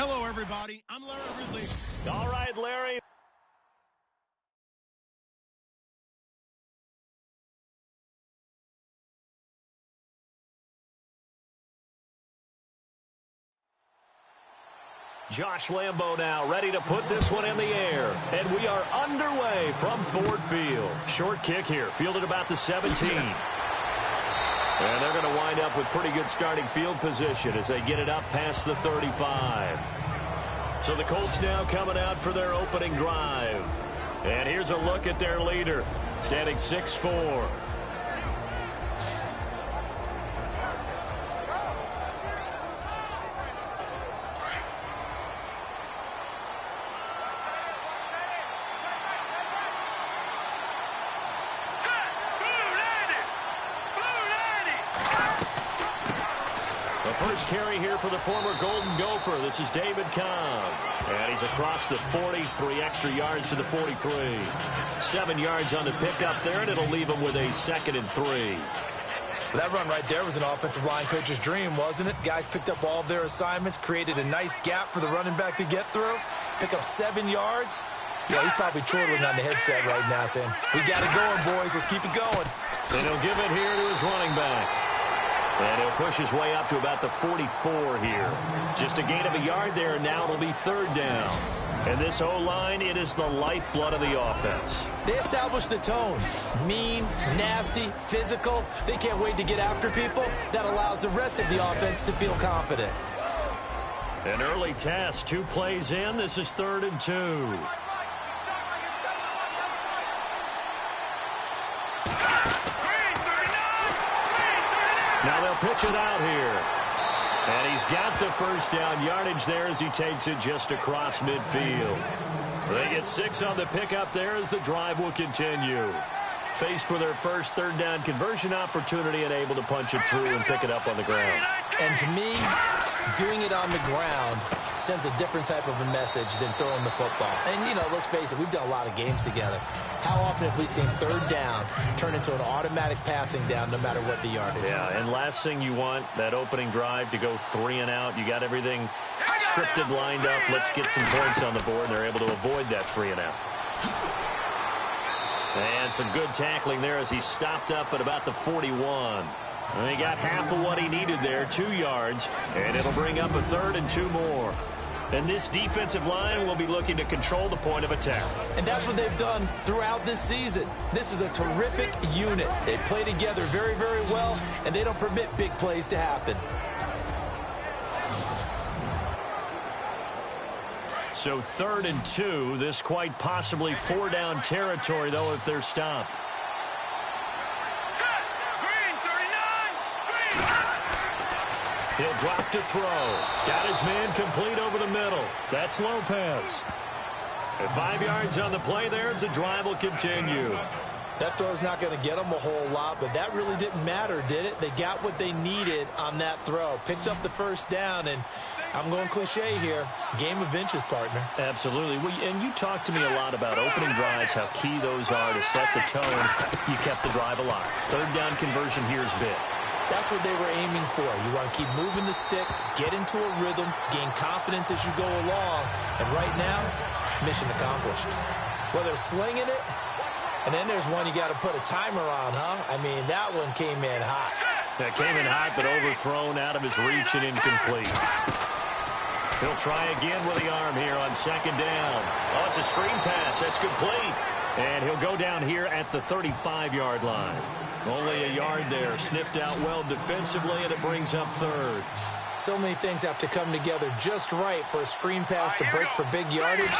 Hello, everybody. I'm Larry Ridley. All right, Larry. Josh Lambo now ready to put this one in the air. And we are underway from Ford Field. Short kick here, fielded about the 17. And they're going to wind up with pretty good starting field position as they get it up past the 35. So the Colts now coming out for their opening drive. And here's a look at their leader, standing 6'4". First carry here for the former Golden Gopher. This is David Cobb. And he's across the 40, 3 extra yards to the 43. 7 yards on the pickup there, and it'll leave him with a 2nd and 3. That run right there was an offensive line coach's dream, wasn't it? Guys picked up all of their assignments, created a nice gap for the running back to get through, pick up 7 yards. Yeah, he's probably chortling on the headset right now saying, we got it going, boys. Let's keep it going. And he'll give it here to his running back. And he'll push his way up to about the 44 here. Just a gain of a yard there, and now it'll be 3rd down. And this O-line, it is the lifeblood of the offense. They established the tone. Mean, nasty, physical. They can't wait to get after people. That allows the rest of the offense to feel confident. An early test, 2 plays in. This is 3rd and 2. Now they'll pitch it out here. And he's got the first down yardage there as he takes it just across midfield. They get 6 on the pickup there as the drive will continue. Faced with their first 3rd down conversion opportunity and able to punch it through and pick it up on the ground. And to me, doing it on the ground sends a different type of a message than throwing the football. And, you know, let's face it, we've done a lot of games together. How often have we seen 3rd down turn into an automatic passing down no matter what the yardage? Yeah, and last thing you want, that opening drive to go 3 and out. You got everything scripted, lined up. Let's get some points on the board, and they're able to avoid that 3 and out. And some good tackling there as he stopped up at about the 41. And he got half of what he needed there, 2 yards, and it'll bring up a 3rd and 2 more. And this defensive line will be looking to control the point of attack. And that's what they've done throughout this season. This is a terrific unit. They play together very, very well, and they don't permit big plays to happen. So 3rd and 2, this quite possibly 4-down territory, though, if they're stopped. He'll drop to throw. Got his man complete over the middle. That's Lopez. And 5 yards on the play there as the drive will continue. That throw's not going to get them a whole lot, but that really didn't matter, did it? They got what they needed on that throw. Picked up the first down, and I'm going cliche here. Game of inches, partner. Absolutely. And you talked to me a lot about opening drives, how key those are to set the tone. You kept the drive alive. 3rd down conversion here is big. That's what they were aiming for. You want to keep moving the sticks, get into a rhythm, gain confidence as you go along. And right now, mission accomplished. Well, they're slinging it, and then there's one you got to put a timer on, huh? I mean, that one came in hot. That came in hot, but overthrown out of his reach and incomplete. He'll try again with the arm here on 2nd down. Oh, it's a screen pass. That's complete. And he'll go down here at the 35-yard line. Only a yard there. Sniffed out well defensively, and it brings up 3rd. So many things have to come together just right for a screen pass to break for big yardage.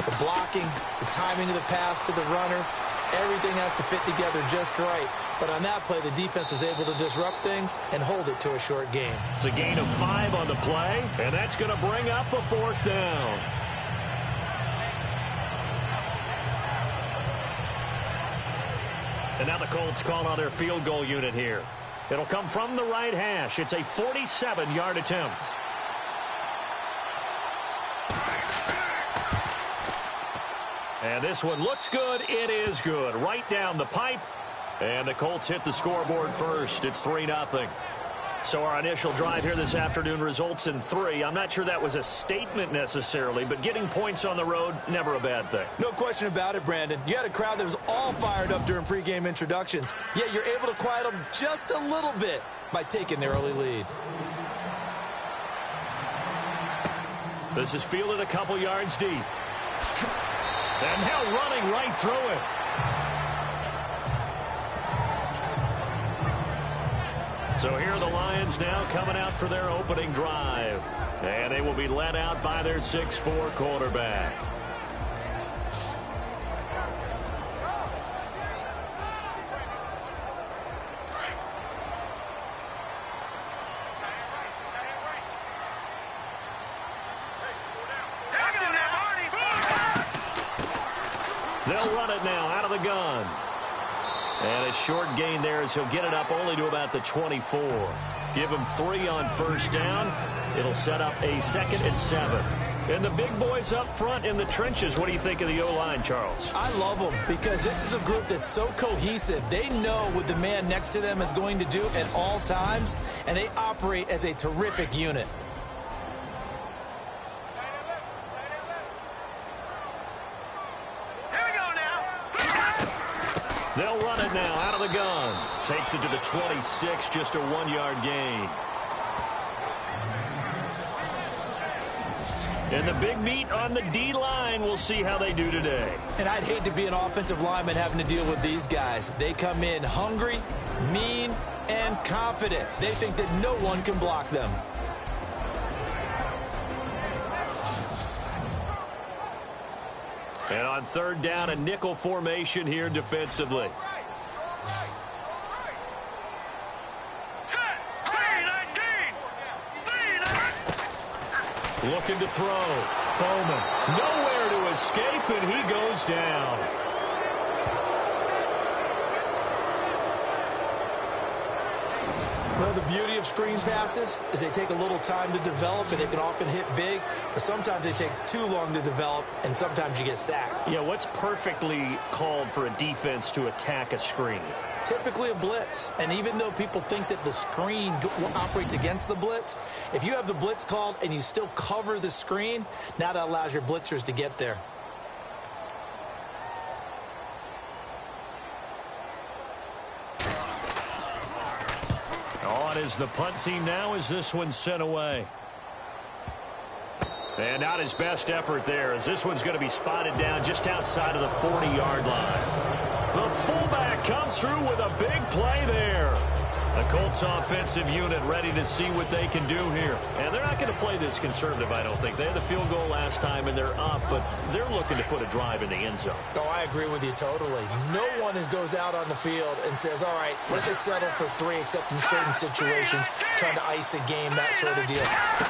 The blocking, the timing of the pass to the runner, everything has to fit together just right. But on that play, the defense was able to disrupt things and hold it to a short game. It's a gain of 5 on the play, and that's going to bring up a 4th down. And now the Colts call on their field goal unit here. It'll come from the right hash. It's a 47-yard attempt. And this one looks good. It is good. Right down the pipe. And the Colts hit the scoreboard first. It's 3-0. So our initial drive here this afternoon results in 3. I'm not sure that was a statement necessarily, but getting points on the road, never a bad thing. No question about it, Brandon. You had a crowd that was all fired up during pregame introductions, yet you're able to quiet them just a little bit by taking the early lead. This is fielded a couple yards deep. And now running right through it. So here are the Lions now coming out for their opening drive. And they will be led out by their 6'4" quarterback. They'll run it now out of the gun. And a short gain there as he'll get it up only to about the 24. Give him 3 on first down. It'll set up a 2nd and 7. And the big boys up front in the trenches. What do you think of the O-line, Charles? I love them because this is a group that's so cohesive. They know what the man next to them is going to do at all times, and they operate as a terrific unit. They'll run it now out of the gun. Takes it to the 26, just a 1-yard gain. And the big meat on the D-line. We'll see how they do today. And I'd hate to be an offensive lineman having to deal with these guys. They come in hungry, mean, and confident. They think that no one can block them. And on third down, a nickel formation here defensively. Looking to throw. Bowman. Nowhere to escape, and he goes down. Well, the beauty of screen passes is they take a little time to develop, and they can often hit big, but sometimes they take too long to develop, and sometimes you get sacked. Yeah, what's perfectly called for a defense to attack a screen? Typically a blitz, and even though people think that the screen operates against the blitz, if you have the blitz called and you still cover the screen, now that allows your blitzers to get there. On is the punt team now as this one's sent away. And not his best effort there, as this one's going to be spotted down just outside of the 40-yard line. The fullback comes through with a big play there. The Colts offensive unit ready to see what they can do here. And they're not going to play this conservative, I don't think. They had the field goal last time, and they're up, but they're looking to put a drive in the end zone. Oh, I agree with you totally. No one goes out on the field and says, all right, let's just settle for 3, except in certain situations, trying to ice a game, that sort of deal.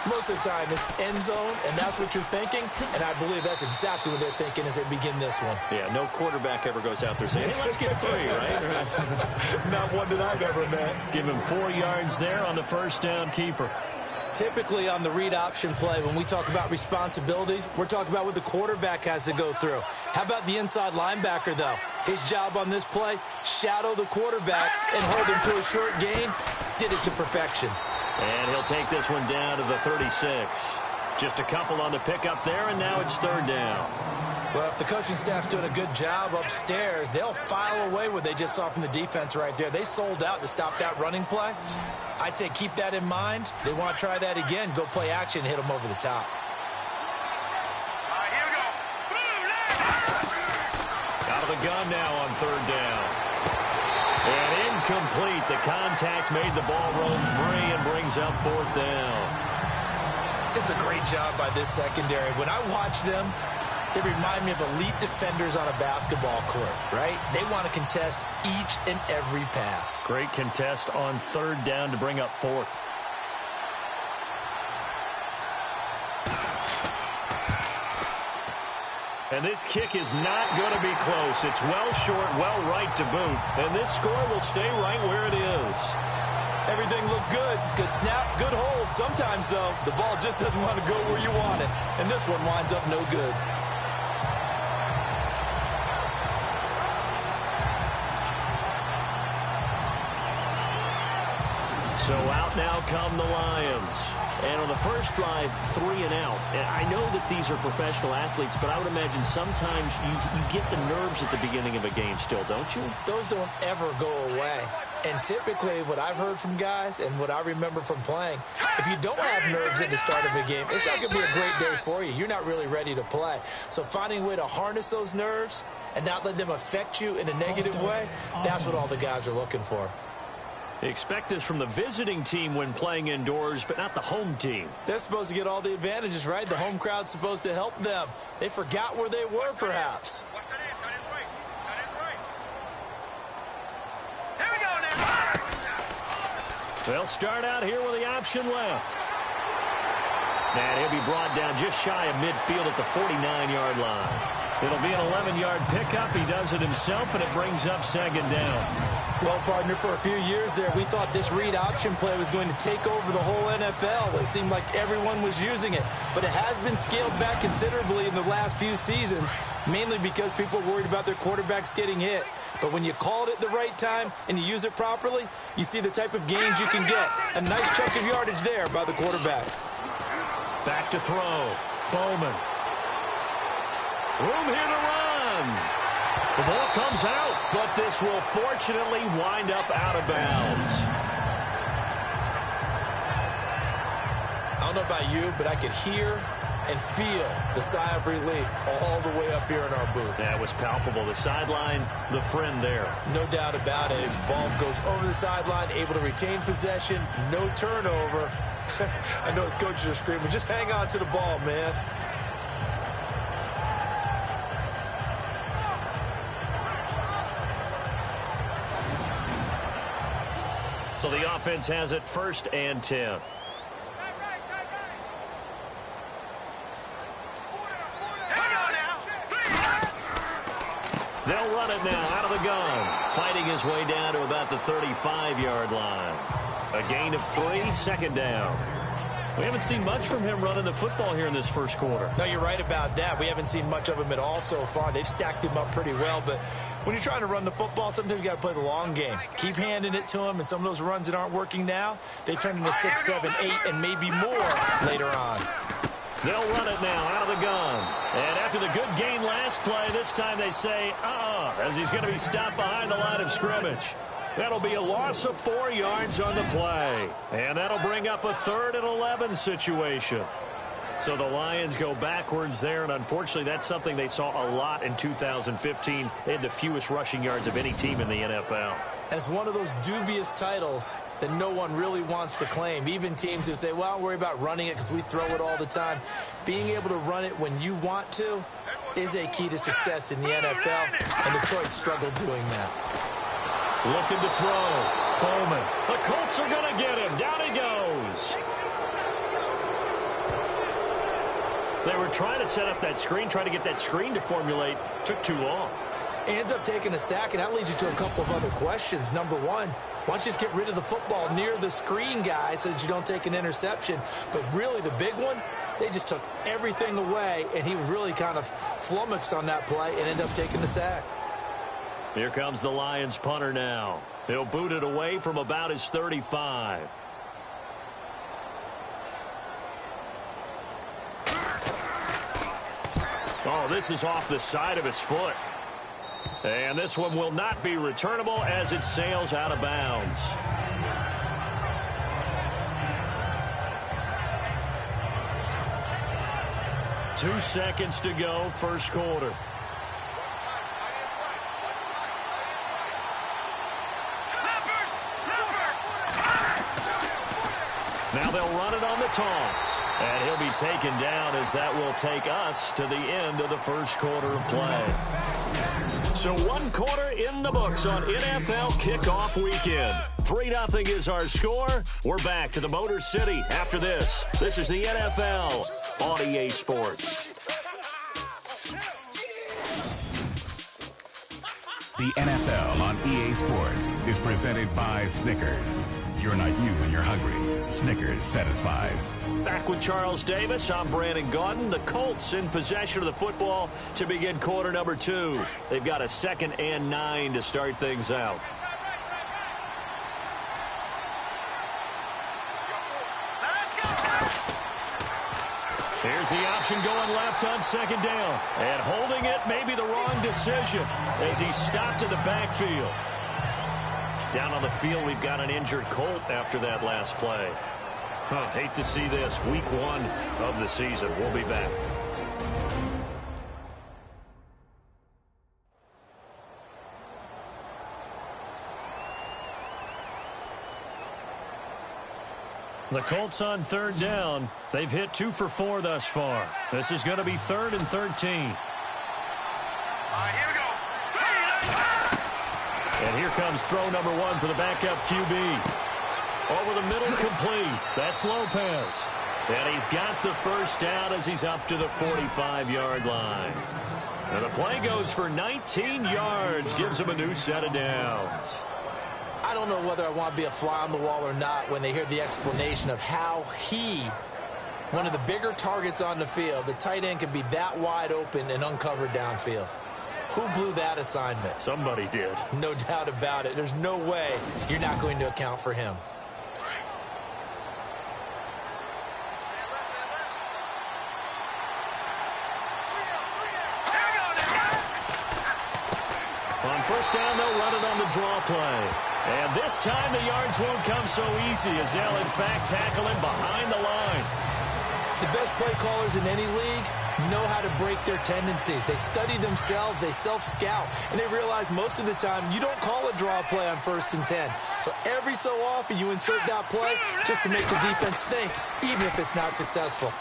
Most of the time, it's end zone, and that's what you're thinking, and I believe that's exactly what they're thinking as they begin this one. Yeah, no quarterback ever goes out there saying, hey, let's get 3, right? Not one that I've ever met. Give him 4 yards there on the first down keeper. Typically on the read option play, when we talk about responsibilities, we're talking about what the quarterback has to go through. How about the inside linebacker, though? His job on this play, shadow the quarterback and hold him to a short gain. Did it to perfection. And he'll take this one down to the 36. Just a couple on the pickup there, and now it's third down. Well, if the coaching staff's doing a good job upstairs, they'll file away what they just saw from the defense right there. They sold out to stop that running play. I'd say keep that in mind. They want to try that again, go play action, hit them over the top. Here we go. Out of the gun now on third down. And incomplete. The contact made the ball roll free and brings up fourth down. It's a great job by this secondary. When I watch them, they remind me of elite defenders on a basketball court, right? They want to contest each and every pass. Great contest on third down to bring up fourth. And this kick is not going to be close. It's well short, well right to boot. And this score will stay right where it is. Everything looked good. Good snap, good hold. Sometimes, though, the ball just doesn't want to go where you want it. And this one winds up no good. So out now come the Lions. And on the first drive, 3 and out. And I know that these are professional athletes, but I would imagine sometimes you get the nerves at the beginning of a game still, don't you? Those don't ever go away. And typically what I've heard from guys and what I remember from playing, if you don't have nerves at the start of a game, it's not going to be a great day for you. You're not really ready to play. So finding a way to harness those nerves and not let them affect you in a negative way, that's what all the guys are looking for. Expect this from the visiting team when playing indoors, but not the home team. They're supposed to get all the advantages, right? The home crowd's supposed to help them. They forgot where they were, perhaps. They'll start out here with the option left. And he'll be brought down just shy of midfield at the 49-yard line. It'll be an 11-yard pickup. He does it himself, and it brings up second down. Well, partner, for a few years there, we thought this read option play was going to take over the whole NFL. It seemed like everyone was using it. But it has been scaled back considerably in the last few seasons, mainly because people are worried about their quarterbacks getting hit. But when you call it at the right time and you use it properly, you see the type of gains you can get. A nice chunk of yardage there by the quarterback. Back to throw. Bowman. Room here to run. The ball comes out, but this will fortunately wind up out of bounds. I don't know about you, but I could hear and feel the sigh of relief all the way up here in our booth. That was palpable. The sideline, the friend there. No doubt about it. The ball goes over the sideline, able to retain possession, no turnover. I know his coaches are screaming, just hang on to the ball, man. So the offense has it 1st and 10. They'll run it now out of the gun. Fighting his way down to about the 35-yard line. A gain of 3, 2nd down. We haven't seen much from him running the football here in this first quarter. No, you're right about that. We haven't seen much of him at all so far. They've stacked him up pretty well, but when you're trying to run the football, sometimes you got to play the long game. Keep handing it to him, and some of those runs that aren't working now, they turn into 6, 7, 8, and maybe more later on. They'll run it now out of the gun. And after the good gain last play, this time they say, as he's going to be stopped behind the line of scrimmage. That'll be a loss of 4 yards on the play. And that'll bring up a 3rd and 11 situation. So the Lions go backwards there, and unfortunately that's something they saw a lot in 2015. They had the fewest rushing yards of any team in the NFL. And it's one of those dubious titles that no one really wants to claim. Even teams who say, well, don't worry about running it because we throw it all the time. Being able to run it when you want to is a key to success in the NFL, and Detroit struggled doing that. Looking to throw. Bowman. The Colts are going to get him. Down he goes. They were trying to set up that screen, trying to get that screen to formulate. Took too long. Ends up taking a sack, and that leads you to a couple of other questions. Number one, why don't you just get rid of the football near the screen guy so that you don't take an interception? But really the big one, they just took everything away, and he was really kind of flummoxed on that play and ended up taking the sack. Here comes the Lions punter now. He'll boot it away from about his 35. Oh, this is off the side of his foot. And this one will not be returnable as it sails out of bounds. Two seconds to go, first quarter. Now they'll run it on the toss. And he'll be taken down as that will take us to the end of the first quarter of play. So 1 quarter in the books on NFL kickoff weekend. 3-0 is our score. We're back to the Motor City after this. This is the NFL on EA Sports. The NFL on EA Sports is presented by Snickers. You're not you when you're hungry. Snickers satisfies. Back with Charles Davis. I'm Brandon Gaudin. The Colts in possession of the football to begin quarter number 2. They've got a 2nd and 9 to start things out. has the option going left on second down. And holding it may be the wrong decision as he stopped in the backfield. Down on the field, we've got an injured Colt after that last play. Hate to see this. Week 1 of the season. We'll be back. The Colts on third down. They've hit 2 for 4 thus far. This is going to be 3rd and 13. Here we go. And here comes throw number 1 for the backup QB. Over the middle, complete. That's Lopez. And he's got the first down as he's up to the 45-yard line. And the play goes for 19 yards. Gives him a new set of downs. I don't know whether I want to be a fly on the wall or not when they hear the explanation of how one of the bigger targets on the field, the tight end, can be that wide open and uncovered downfield. Who blew that assignment? Somebody did. No doubt about it. There's no way you're not going to account for him. On first down, they'll run it on the draw play. And this time the yards won't come so easy as they'll, in fact, tackle him behind the line. The best play callers in any league know how to break their tendencies. They study themselves, they self-scout, and they realize most of the time you don't call a draw play on 1st and 10. So every so often you insert that play just to make the defense think, even if it's not successful.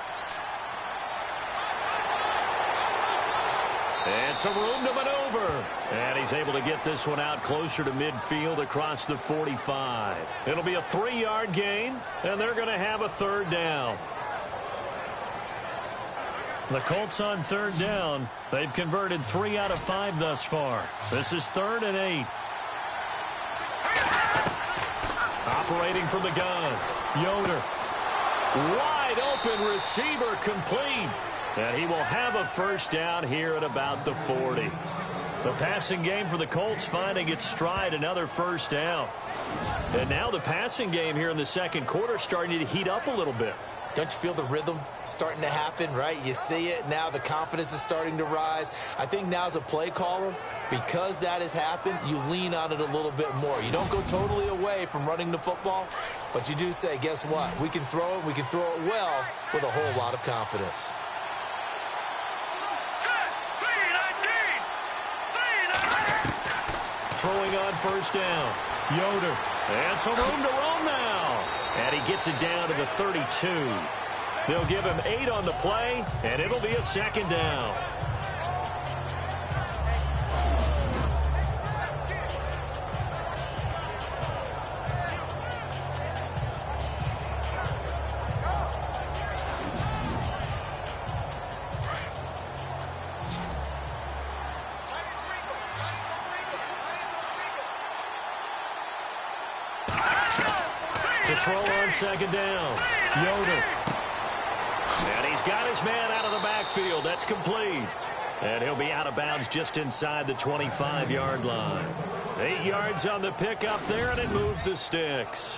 And some room to maneuver. And he's able to get this one out closer to midfield across the 45. It'll be a 3-yard gain, and they're going to have a 3rd down. The Colts on 3rd down. They've converted 3 out of 5 thus far. This is 3rd and 8. Operating from the gun. Yoder. Wide open receiver, complete. And he will have a first down here at about the 40. The passing game for the Colts finding its stride, another first down. And now the passing game here in the second quarter starting to heat up a little bit. Don't you feel the rhythm starting to happen, right? You see it now. The confidence is starting to rise. I think now as a play caller, because that has happened, you lean on it a little bit more. You don't go totally away from running the football, but you do say, guess what? We can throw it. We can throw it well with a whole lot of confidence. Throwing on first down. Yoder. And some room to roam now. And he gets it down to the 32. They'll give him 8 on the play, and it'll be a 2nd down. To throw on 2nd down. Yoder. And he's got his man out of the backfield. That's complete. And he'll be out of bounds just inside the 25-yard line. 8 yards on the pickup there, and it moves the sticks.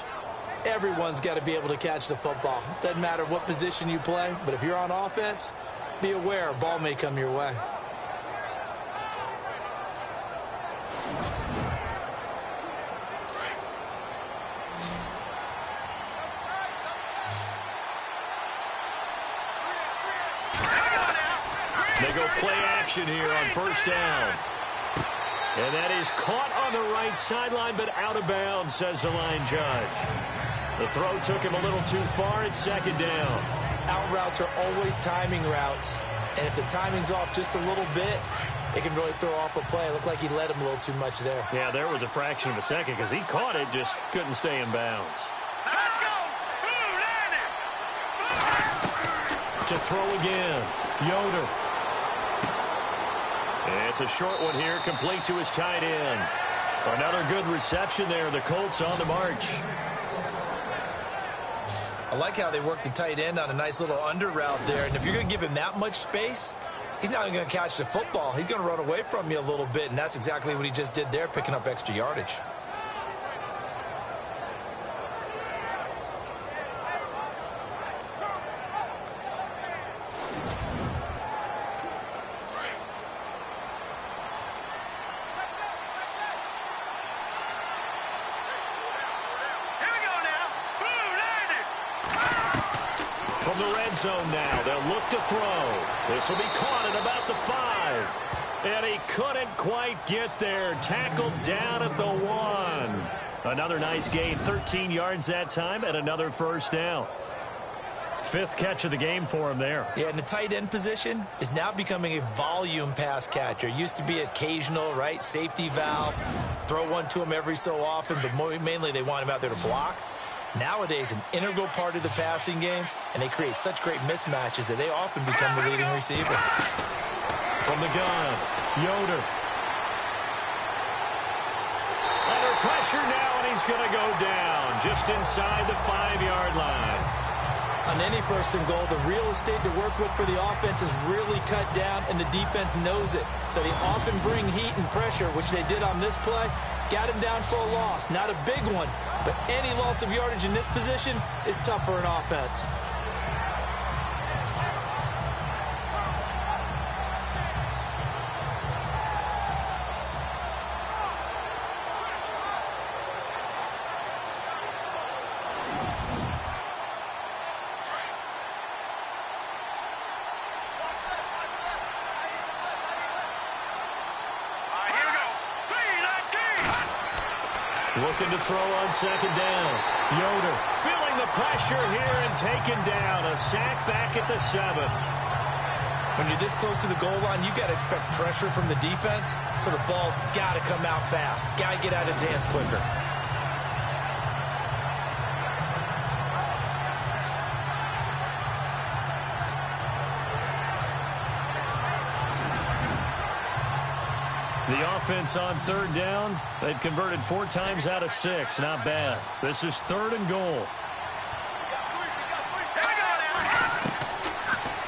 Everyone's got to be able to catch the football. Doesn't matter what position you play, but if you're on offense, be aware a ball may come your way. They go play action here on first down. And that is caught on the right sideline, but out of bounds, says the line judge. The throw took him a little too far. It's 2nd down. Out routes are always timing routes. And if the timing's off just a little bit, it can really throw off a play. It looked like he led him a little too much there. Yeah, there was a fraction of a second because he caught it, just couldn't stay in bounds. Let's go. To throw again. Yoder. It's a short one here, complete to his tight end. Another good reception there. The Colts on the march. I like how they work the tight end on a nice little under route there. And if you're going to give him that much space, he's not going to catch the football. He's going to run away from you a little bit, and that's exactly what he just did there, picking up extra yardage. From the red zone now, they'll look to throw. This will be caught at about the 5. And he couldn't quite get there. Tackled down at the 1. Another nice gain, 13 yards that time, and another first down. 5th catch of the game for him there. Yeah, and the tight end position is now becoming a volume pass catcher. Used to be occasional, right? Safety valve. Throw one to him every so often, but mainly they want him out there to block. Nowadays, an integral part of the passing game, and they create such great mismatches that they often become the leading receiver. From the gun, Yoder. Under pressure now, and he's going to go down just inside the 5-yard line. On any 1st and goal, the real estate to work with for the offense is really cut down, and the defense knows it. So they often bring heat and pressure, which they did on this play. Got him down for a loss. Not a big one, but any loss of yardage in this position is tough for an offense. Looking to throw on 2nd down. Yoder feeling the pressure here and taken down. A sack back at the 7. When you're this close to the goal line, you got to expect pressure from the defense, so the ball's got to come out fast. Got to get out of his hands quicker. The offense on 3rd down, they've converted 4 times out of 6. Not bad. This is 3rd and goal.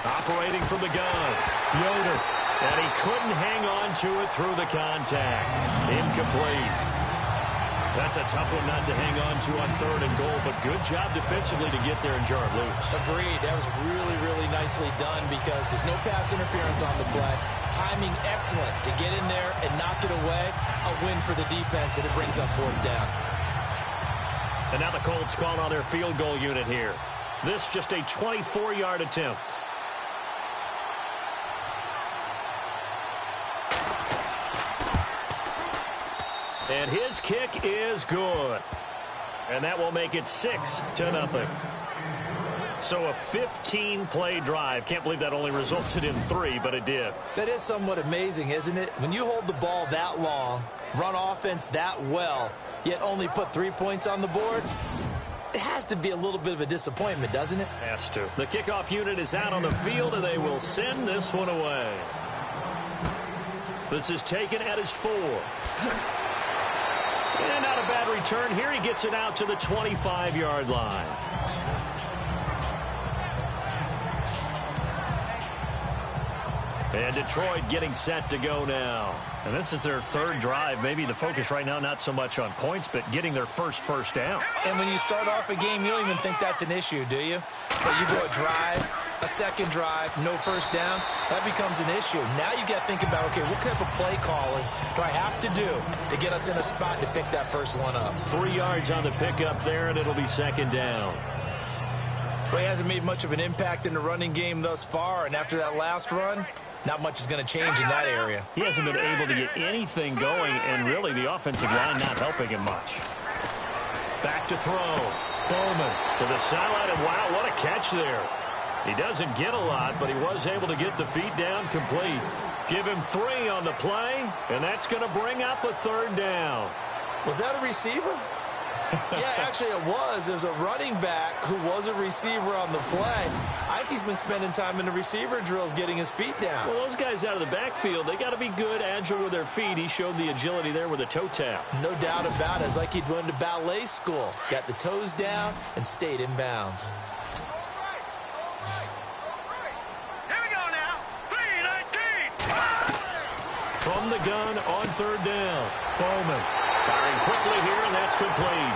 Operating from the gun, Yoder. And he couldn't hang on to it through the contact. Incomplete. That's a tough one not to hang on to on 3rd and goal, but good job defensively to get there and jar it loose. Agreed. That was really, really nicely done because there's no pass interference on the play. Timing excellent to get in there and knock it away. A win for the defense, and it brings up 4th down. And now the Colts call on their field goal unit here. This just a 24-yard attempt. And his kick is good. And that will make it 6-0. So a 15-play drive. Can't believe that only resulted in 3, but it did. That is somewhat amazing, isn't it? When you hold the ball that long, run offense that well, yet only put 3 points on the board, it has to be a little bit of a disappointment, doesn't it? Has to. The kickoff unit is out on the field, and they will send this one away. This is taken at his 4. And not a bad return here. He gets it out to the 25-yard line. And Detroit getting set to go now. And this is their 3rd drive. Maybe the focus right now not so much on points, but getting their first down. And when you start off a game, you don't even think that's an issue, do you? But you go a drive, a 2nd drive, no 1st down, that becomes an issue. Now you got to think about, okay, what type of play calling do I have to do to get us in a spot to pick that first one up? 3 yards on the pickup there, and it'll be 2nd down. Well, he hasn't made much of an impact in the running game thus far, and after that last run, not much is going to change in that area. He hasn't been able to get anything going, and really the offensive line not helping him much. Back to throw. Bowman to the sideline, and wow, what a catch there. He doesn't get a lot, but he was able to get the feet down complete. Give him 3 on the play, and that's going to bring up a 3rd down. Was that a receiver? Yeah, actually it was. There's a running back who was a receiver on the play. I think he's been spending time in the receiver drills getting his feet down. Well, those guys out of the backfield, they got to be good, agile with their feet. He showed the agility there with a toe tap. No doubt about it. It's like he'd went to ballet school. Got the toes down and stayed in bounds. Here we go now. 3-19. From the gun on 3rd down. Bowman firing quickly here, and that's complete.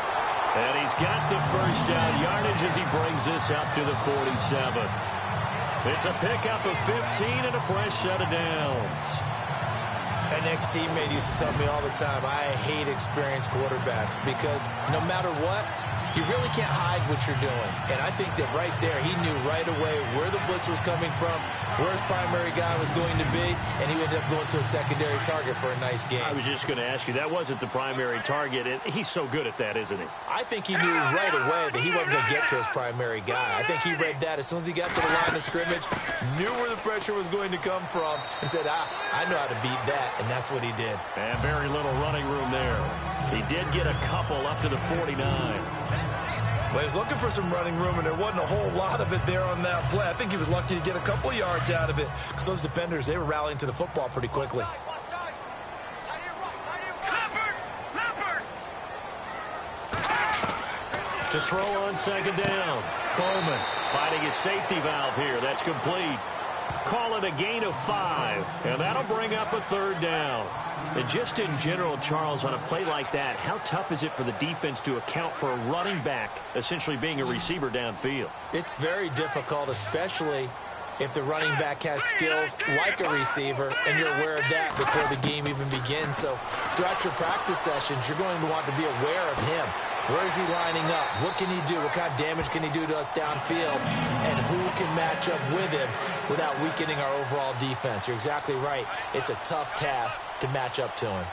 And he's got the first down yardage as he brings this up to the 47. It's a pickup of 15 and a fresh set of downs. An ex-teammate used to tell me all the time, I hate experienced quarterbacks because no matter what, You really can't hide what you're doing. And I think that right there, he knew right away where the blitz was coming from, where his primary guy was going to be, and he ended up going to a secondary target for a nice game. I was just going to ask you, that wasn't the primary target, and he's so good at that, isn't he? I think he knew right away that he wasn't going to get to his primary guy. I think he read that as soon as he got to the line of scrimmage, knew where the pressure was going to come from, and said, I know how to beat that, and that's what he did. And very little running room there. He did get a couple up to the 49. Well, he was looking for some running room, and there wasn't a whole lot of it there on that play. I think he was lucky to get a couple of yards out of it because those defenders, they were rallying to the football pretty quickly. To throw on second down. Bowman finding his safety valve here. That's complete. Call it a gain of 5, and that'll bring up a third down. And just in general, Charles, on a play like that, how tough is it for the defense to account for a running back essentially being a receiver downfield? It's very difficult, especially if the running back has skills like a receiver, and you're aware of that before the game even begins. So throughout your practice sessions, you're going to want to be aware of him. Where is he lining up? What can he do? What kind of damage can he do to us downfield? And who can match up with him without weakening our overall defense? You're exactly right. It's a tough task to match up to him.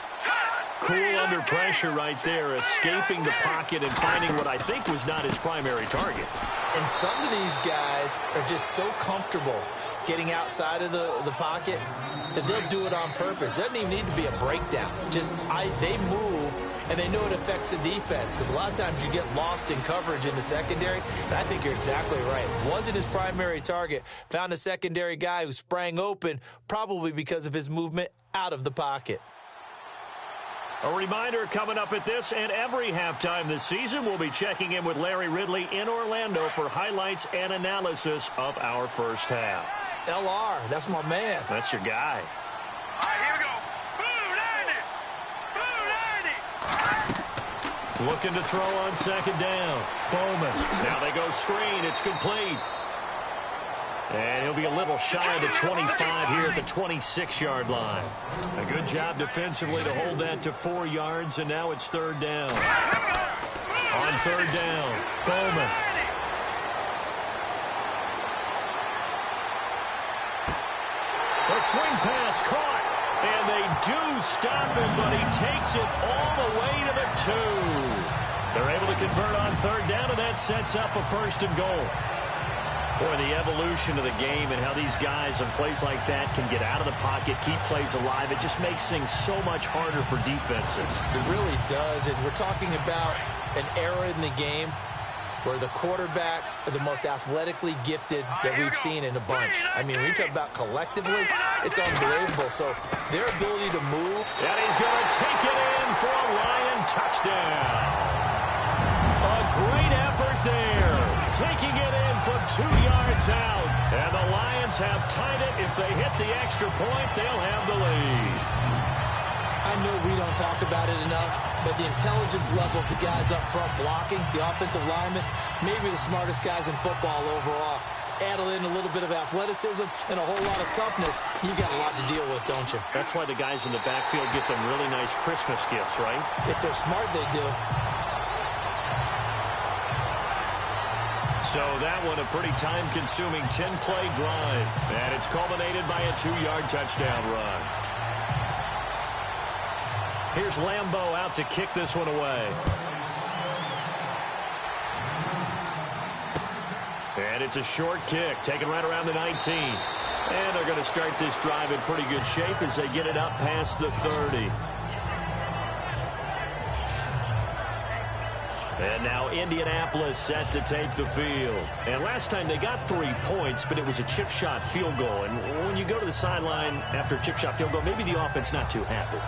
Cool under pressure right there, escaping the pocket and finding what I think was not his primary target. And some of these guys are just so comfortable getting outside of the pocket that they'll do it on purpose. It doesn't even need to be a breakdown. They move, and they know it affects the defense because a lot of times you get lost in coverage in the secondary, and I think you're exactly right. Wasn't his primary target. Found a secondary guy who sprang open, probably because of his movement out of the pocket. A reminder coming up at this and every halftime this season, we'll be checking in with Larry Ridley in Orlando for highlights and analysis of our first half. LR, that's my man. That's your guy. All right, here we go. Blue 90. Blue 90. Looking to throw on second down. Bowman. Now they go screen. It's complete. And he'll be a little shy of the 25 here at the 26-yard line. A good job defensively to hold that to 4 yards, and now it's third down. On third down, Bowman. The swing pass caught, and they do stop him, but he takes it all the way to the 2. They're able to convert on third down, and that sets up a first and goal. Boy, the evolution of the game and how these guys in plays like that can get out of the pocket, keep plays alive, it just makes things so much harder for defenses. It really does, and we're talking about an era in the game where the quarterbacks are the most athletically gifted that we've seen in a bunch. I mean, when you talk about collectively, it's unbelievable. So their ability to move. And he's going to take it in for a Lion touchdown. A great effort there. Taking it in from 2 yards out. And the Lions have tied it. If they hit the extra point, they'll have the lead. I know we don't talk about it enough, but the intelligence level of the guys up front blocking, the offensive linemen, maybe the smartest guys in football overall. Add in a little bit of athleticism and a whole lot of toughness, you've got a lot to deal with, don't you? That's why the guys in the backfield get them really nice Christmas gifts, right? If they're smart, they do. So that one a pretty time-consuming 10-play drive. And it's culminated by a 2-yard touchdown run. Here's Lambeau out to kick this one away. And it's a short kick, taken right around the 19. And they're going to start this drive in pretty good shape as they get it up past the 30. And now Indianapolis set to take the field. And last time they got 3 points, but it was a chip shot field goal. And when you go to the sideline after a chip shot field goal, maybe the offense not too happy.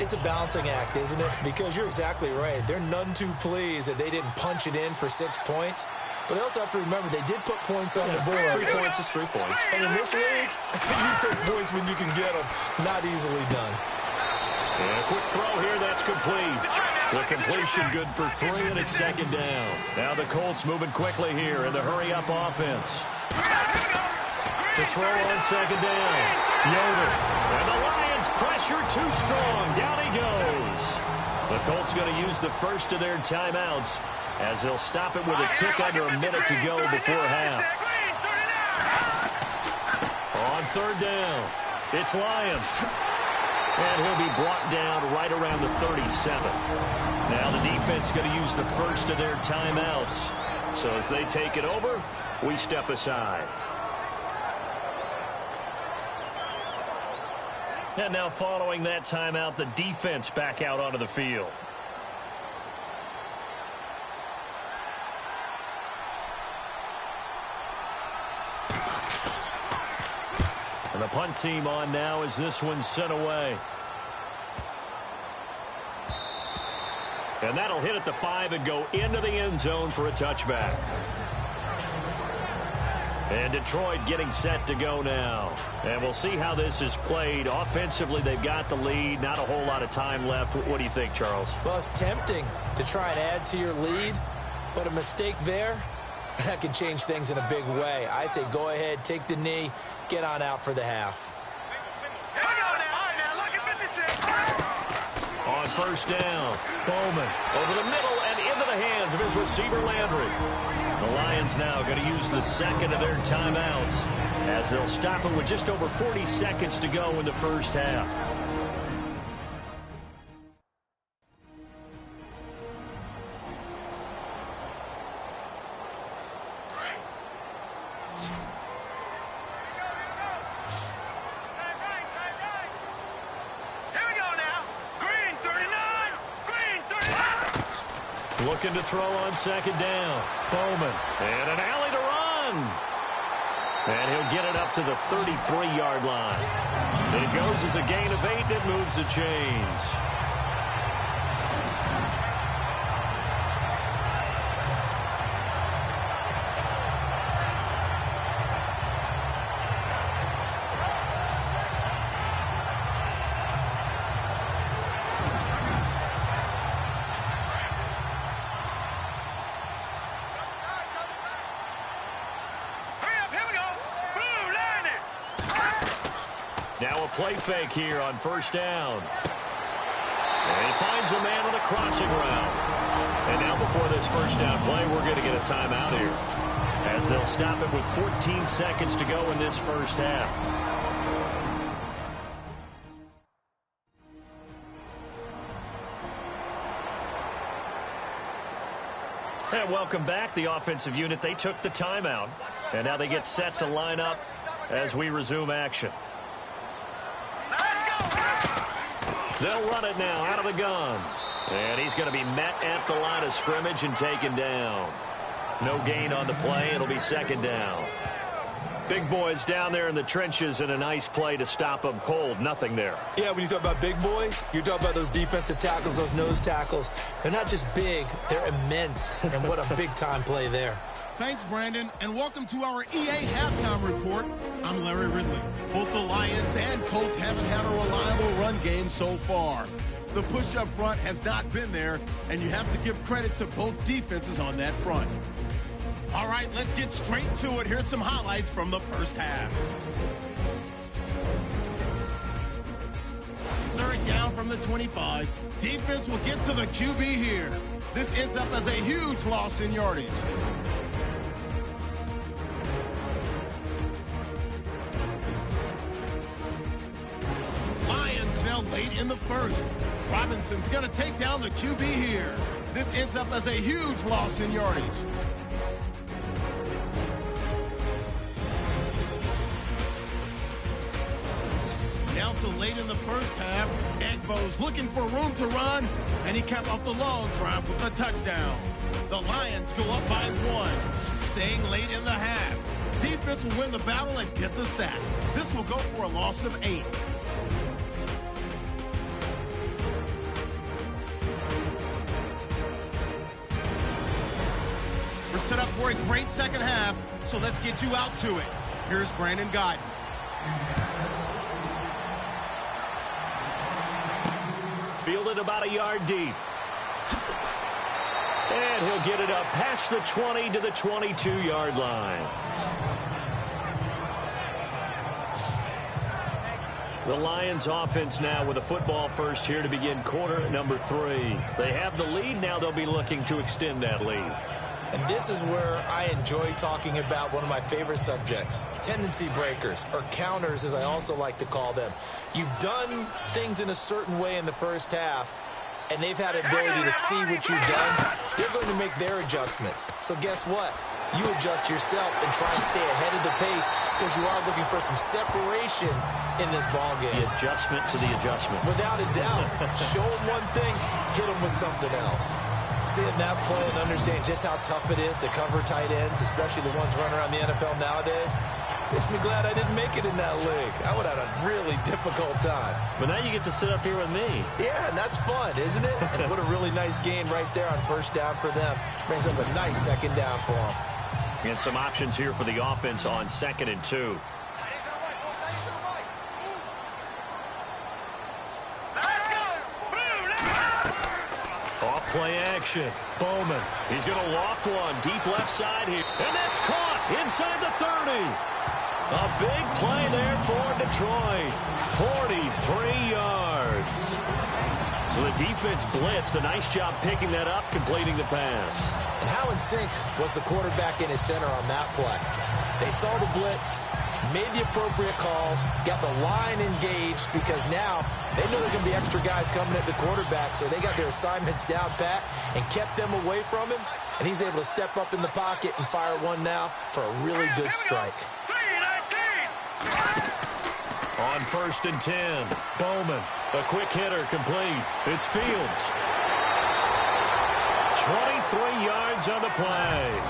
It's a balancing act, isn't it? Because you're exactly right. They're none too pleased that they didn't punch it in for 6 points. But they also have to remember they did put points on the board. 3 points is 3 points. And in this league, you take points when you can get them. Not easily done. And a quick throw here, that's complete. The completion good for 3, and it's second down. Now the Colts moving quickly here in the hurry-up offense. To throw on second down. Yoder. And the Lions pressure too strong. Down he goes. The Colts going to use the first of their timeouts. as they'll stop it with a tick under a minute to go before half. On third down, it's Lions. And he'll be brought down right around the 37. Now the defense going to use the first of their timeouts. So as they take it over, we step aside. And now following that timeout, the defense back out onto the field. And the punt team on now as this one's sent away. And that'll hit at the 5 and go into the end zone for a touchback. And Detroit getting set to go now. And we'll see how this is played. Offensively, they've got the lead. Not a whole lot of time left. What do you think, Charles? Well, it's tempting to try and add to your lead, but a mistake there, that can change things in a big way. I say go ahead, take the knee, get on out for the half. On first down, Bowman over the middle and into the hands of his receiver Landry. The Lions now going to use the second of their timeouts as they'll stop it with just over 40 seconds to go in the first half. Looking to throw on second down. Bowman. And an alley to run. And he'll get it up to the 33-yard line. It goes as a gain of 8, and it moves the chains. Now a play fake here on first down. And he finds a man on the crossing route. And now before this first down play, we're going to get a timeout here, as they'll stop it with 14 seconds to go in this first half. And welcome back. The offensive unit, they took the timeout. And now they get set to line up as we resume action. They'll run it now out of the gun. And he's going to be met at the line of scrimmage and taken down. No gain on the play. It'll be second down. Big boys down there in the trenches, and a nice play to stop them cold. Nothing there. Yeah, when you talk about big boys, you're talking about those defensive tackles, those nose tackles. They're not just big, they're immense. And what a big-time play there. Thanks, Brandon, and welcome to our EA Halftime Report. I'm Larry Ridley. Both the Lions and Colts haven't had a reliable run game so far. The push up front has not been there, and you have to give credit to both defenses on that front. All right, let's get straight to it. Here's some highlights from the first half. Third down from the 25. Defense will get to the QB here. This ends up as a huge loss in yardage. Late in the first. Robinson's going to take down the QB here. This ends up as a huge loss in yardage. Now to late in the first half. Egbo's looking for room to run, and he capped off the long drive with a touchdown. The Lions go up by 1. Staying late in the half. Defense will win the battle and get the sack. This will go for a loss of 8. Set up for a great second half, so let's get you out to it. Here's Brandon Guyton. Fielded about a yard deep. And he'll get it up past the 20 to the 22-yard line. The Lions offense now with a football first here to begin quarter number 3. They have the lead. Now they'll be looking to extend that lead. And this is where I enjoy talking about one of my favorite subjects, tendency breakers, or counters as I also like to call them. You've done things in a certain way in the first half, and they've had ability to see what you've done. They're going to make their adjustments. So guess what? You adjust yourself and try and stay ahead of the pace because you are looking for some separation in this ball game. The adjustment to the adjustment. Without a doubt. Show them one thing, hit them with something else. Seeing that play and understanding just how tough it is to cover tight ends, especially the ones running around the NFL nowadays, makes me glad I didn't make it in that league. I would have had a really difficult time. But now you get to sit up here with me. Yeah, and that's fun, isn't it? And what a really nice gain right there on first down for them. Brings up a nice second down for them. And some options here for the offense on 2nd and 2. Play action. Bowman. He's going to loft one deep left side here. And that's caught inside the 30. A big play there for Detroit. 43 yards. So the defense blitzed. A nice job picking that up, completing the pass. And how in sync was the quarterback in his center on that play? They saw the blitz, made the appropriate calls, got the line engaged because now they know there's going to be extra guys coming at the quarterback, so they got their assignments down pat and kept them away from him, and he's able to step up in the pocket and fire one now for a really good strike. On 1st and 10, Bowman, a quick hitter complete. It's Fields. 23 yards on the play.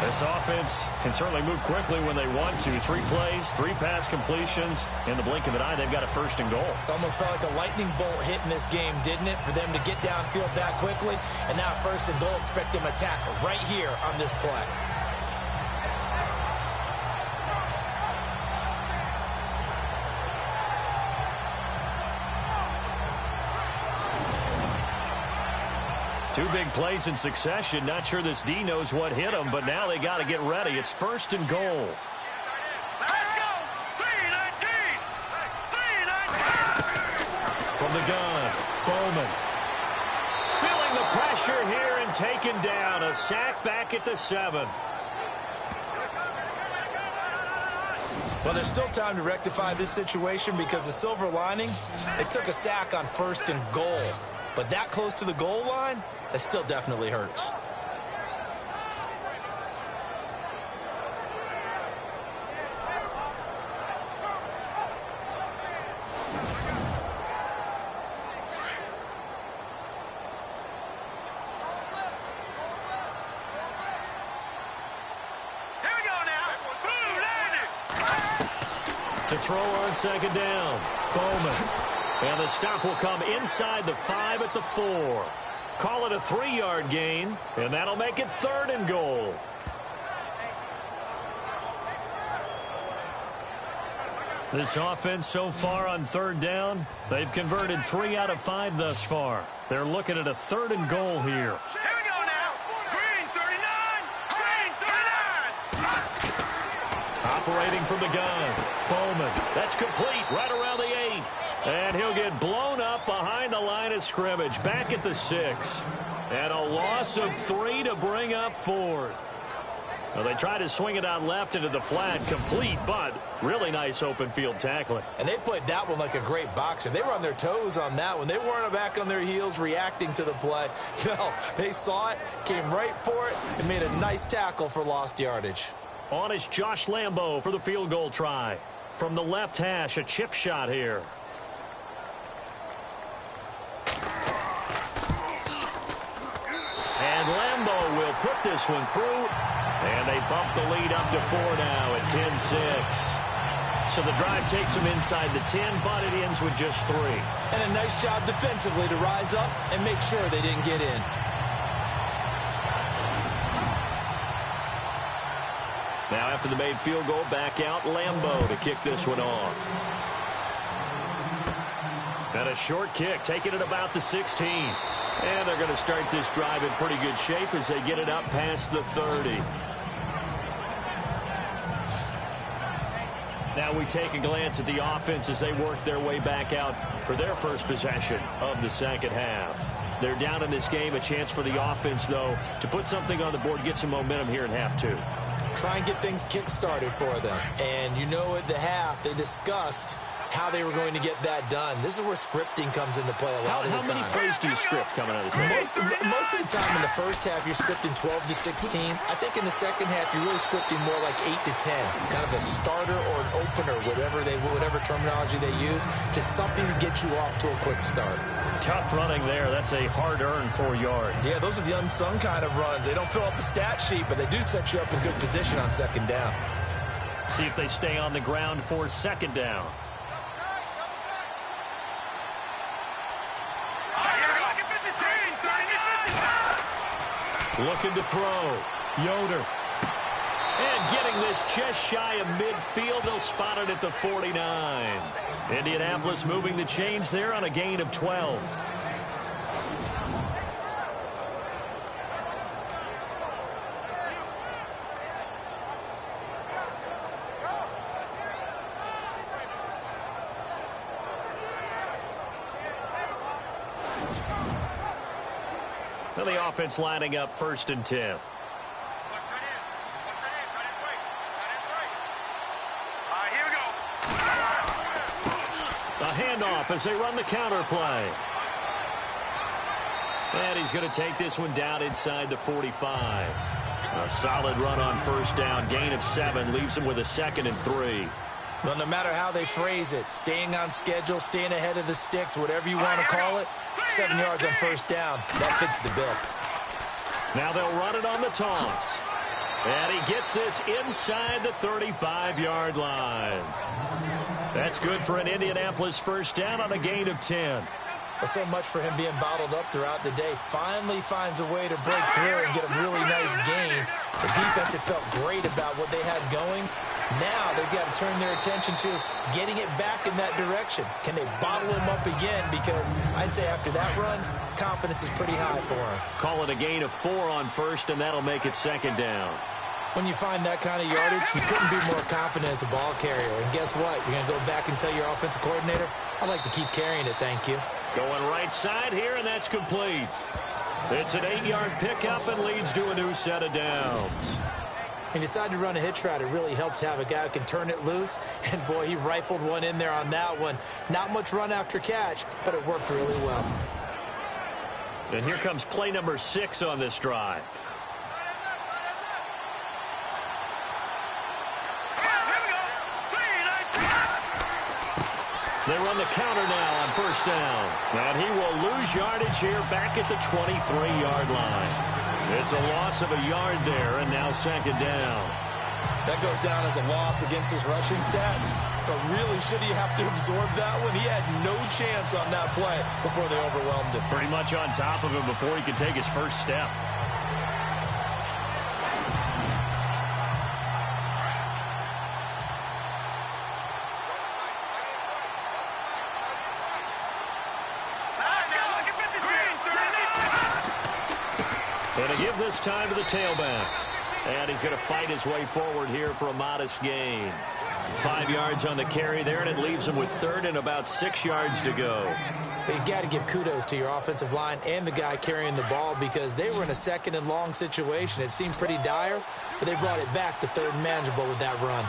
This offense can certainly move quickly when they want to. 3 plays, 3 pass completions. In the blink of an eye, they've got a 1st and goal. Almost felt like a lightning bolt hit in this game, didn't it? For them to get downfield that quickly. And now 1st and goal, expect them to attack right here on this play. Two big plays in succession. Not sure this D knows what hit them, but now they got to get ready. It's 1st and goal. Let's go! 3-19! From the gun, Bowman. Feeling the pressure here and taken down. A sack back at the 7. Well, there's still time to rectify this situation because the silver lining, they took a sack on 1st and goal. But that close to the goal line, that still definitely hurts. Here we go now. Boom, landed. To throw on 2nd down, Bowman. And the stop will come inside the 5 at the 4. Call it a 3-yard gain, and that'll make it 3rd and goal. This offense so far on 3rd down, they've converted 3 out of 5 thus far. They're looking at a 3rd and goal here. Here we go now. Green 39. Green 39. Operating from the gun, Bowman. That's complete right around the 8. And he'll get blown up behind the line of scrimmage, back at the 6. And a loss of 3 to bring up 4th. Well, they tried to swing it out left into the flat, complete, but really nice open field tackling. And they played that one like a great boxer. They were on their toes on that one. They weren't back on their heels reacting to the play. No, they saw it, came right for it, and made a nice tackle for lost yardage. On is Josh Lambo for the field goal try. From the left hash, a chip shot here. And Lambo will put this one through. And they bump the lead up to 4 now at 10-6. So the drive takes them inside the 10, but it ends with just 3. And a nice job defensively to rise up and make sure they didn't get in. Now after the made field goal, back out Lambo to kick this one off. And a short kick, taking it about the 16. And they're going to start this drive in pretty good shape as they get it up past the 30. Now we take a glance at the offense as they work their way back out for their first possession of the second half. They're down in this game. A chance for the offense, though, to put something on the board, get some momentum here in half two. Try and get things kick-started for them. And you know at the half, they discussed how they were going to get that done. This is where scripting comes into play a lot of the time. How many plays do you script coming out of the second? Most of the time in the first half, you're scripting 12 to 16. I think in the second half, you're really scripting more like 8 to 10. Kind of a starter or an opener, whatever terminology they use, just something to get you off to a quick start. Tough running there. That's a hard-earned 4 yards. Yeah, those are the unsung kind of runs. They don't fill up the stat sheet, but they do set you up in good position on second down. See if they stay on the ground for second down. Looking to throw. Yoder. And getting this just shy of midfield. They'll spot it at the 49. Indianapolis moving the chains there on a gain of 12. So the offense lining up 1st and 10. A handoff as they run the counter play. And he's going to take this one down inside the 45. A solid run on 1st down. Gain of 7 leaves him with a 2nd and 3. Well, no matter how they phrase it, staying on schedule, staying ahead of the sticks, whatever you want to call it, 7 yards on 1st down. That fits the bill. Now they'll run it on the toss. And he gets this inside the 35-yard line. That's good for an Indianapolis 1st down on a gain of 10. Well, so much for him being bottled up throughout the day. Finally finds a way to break through and get a really nice gain. The defense had felt great about what they had going. Now they've got to turn their attention to getting it back in that direction. Can they bottle him up again? Because I'd say after that run, confidence is pretty high for him. Call it a gain of 4 on 1st, and that'll make it 2nd down. When you find that kind of yardage, you couldn't be more confident as a ball carrier. And guess what? You're going to go back and tell your offensive coordinator, I'd like to keep carrying it, thank you. Going right side here, and that's complete. It's an 8-yard pickup and leads to a new set of downs. He decided to run a hitch route. It really helps to have a guy who can turn it loose. And, boy, he rifled one in there on that one. Not much run after catch, but it worked really well. And here comes play number 6 on this drive. They run the counter now on 1st down. And he will lose yardage here back at the 23-yard line. It's a loss of a yard there, and now 2nd down. That goes down as a loss against his rushing stats. But really, should he have to absorb that one? He had no chance on that play before they overwhelmed him. Pretty much on top of him before he could take his first step. And to give this time to the tailback. And he's going to fight his way forward here for a modest gain. 5 yards on the carry there, and it leaves him with 3rd and about 6 yards to go. You've got to give kudos to your offensive line and the guy carrying the ball because they were in a 2nd and long situation. It seemed pretty dire, but they brought it back to 3rd and manageable with that run.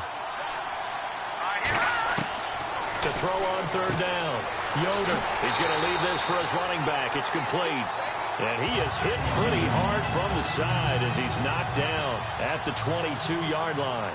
To throw on 3rd down. Yoder. He's going to leave this for his running back. It's complete. And he is hit pretty hard from the side as he's knocked down at the 22-yard line.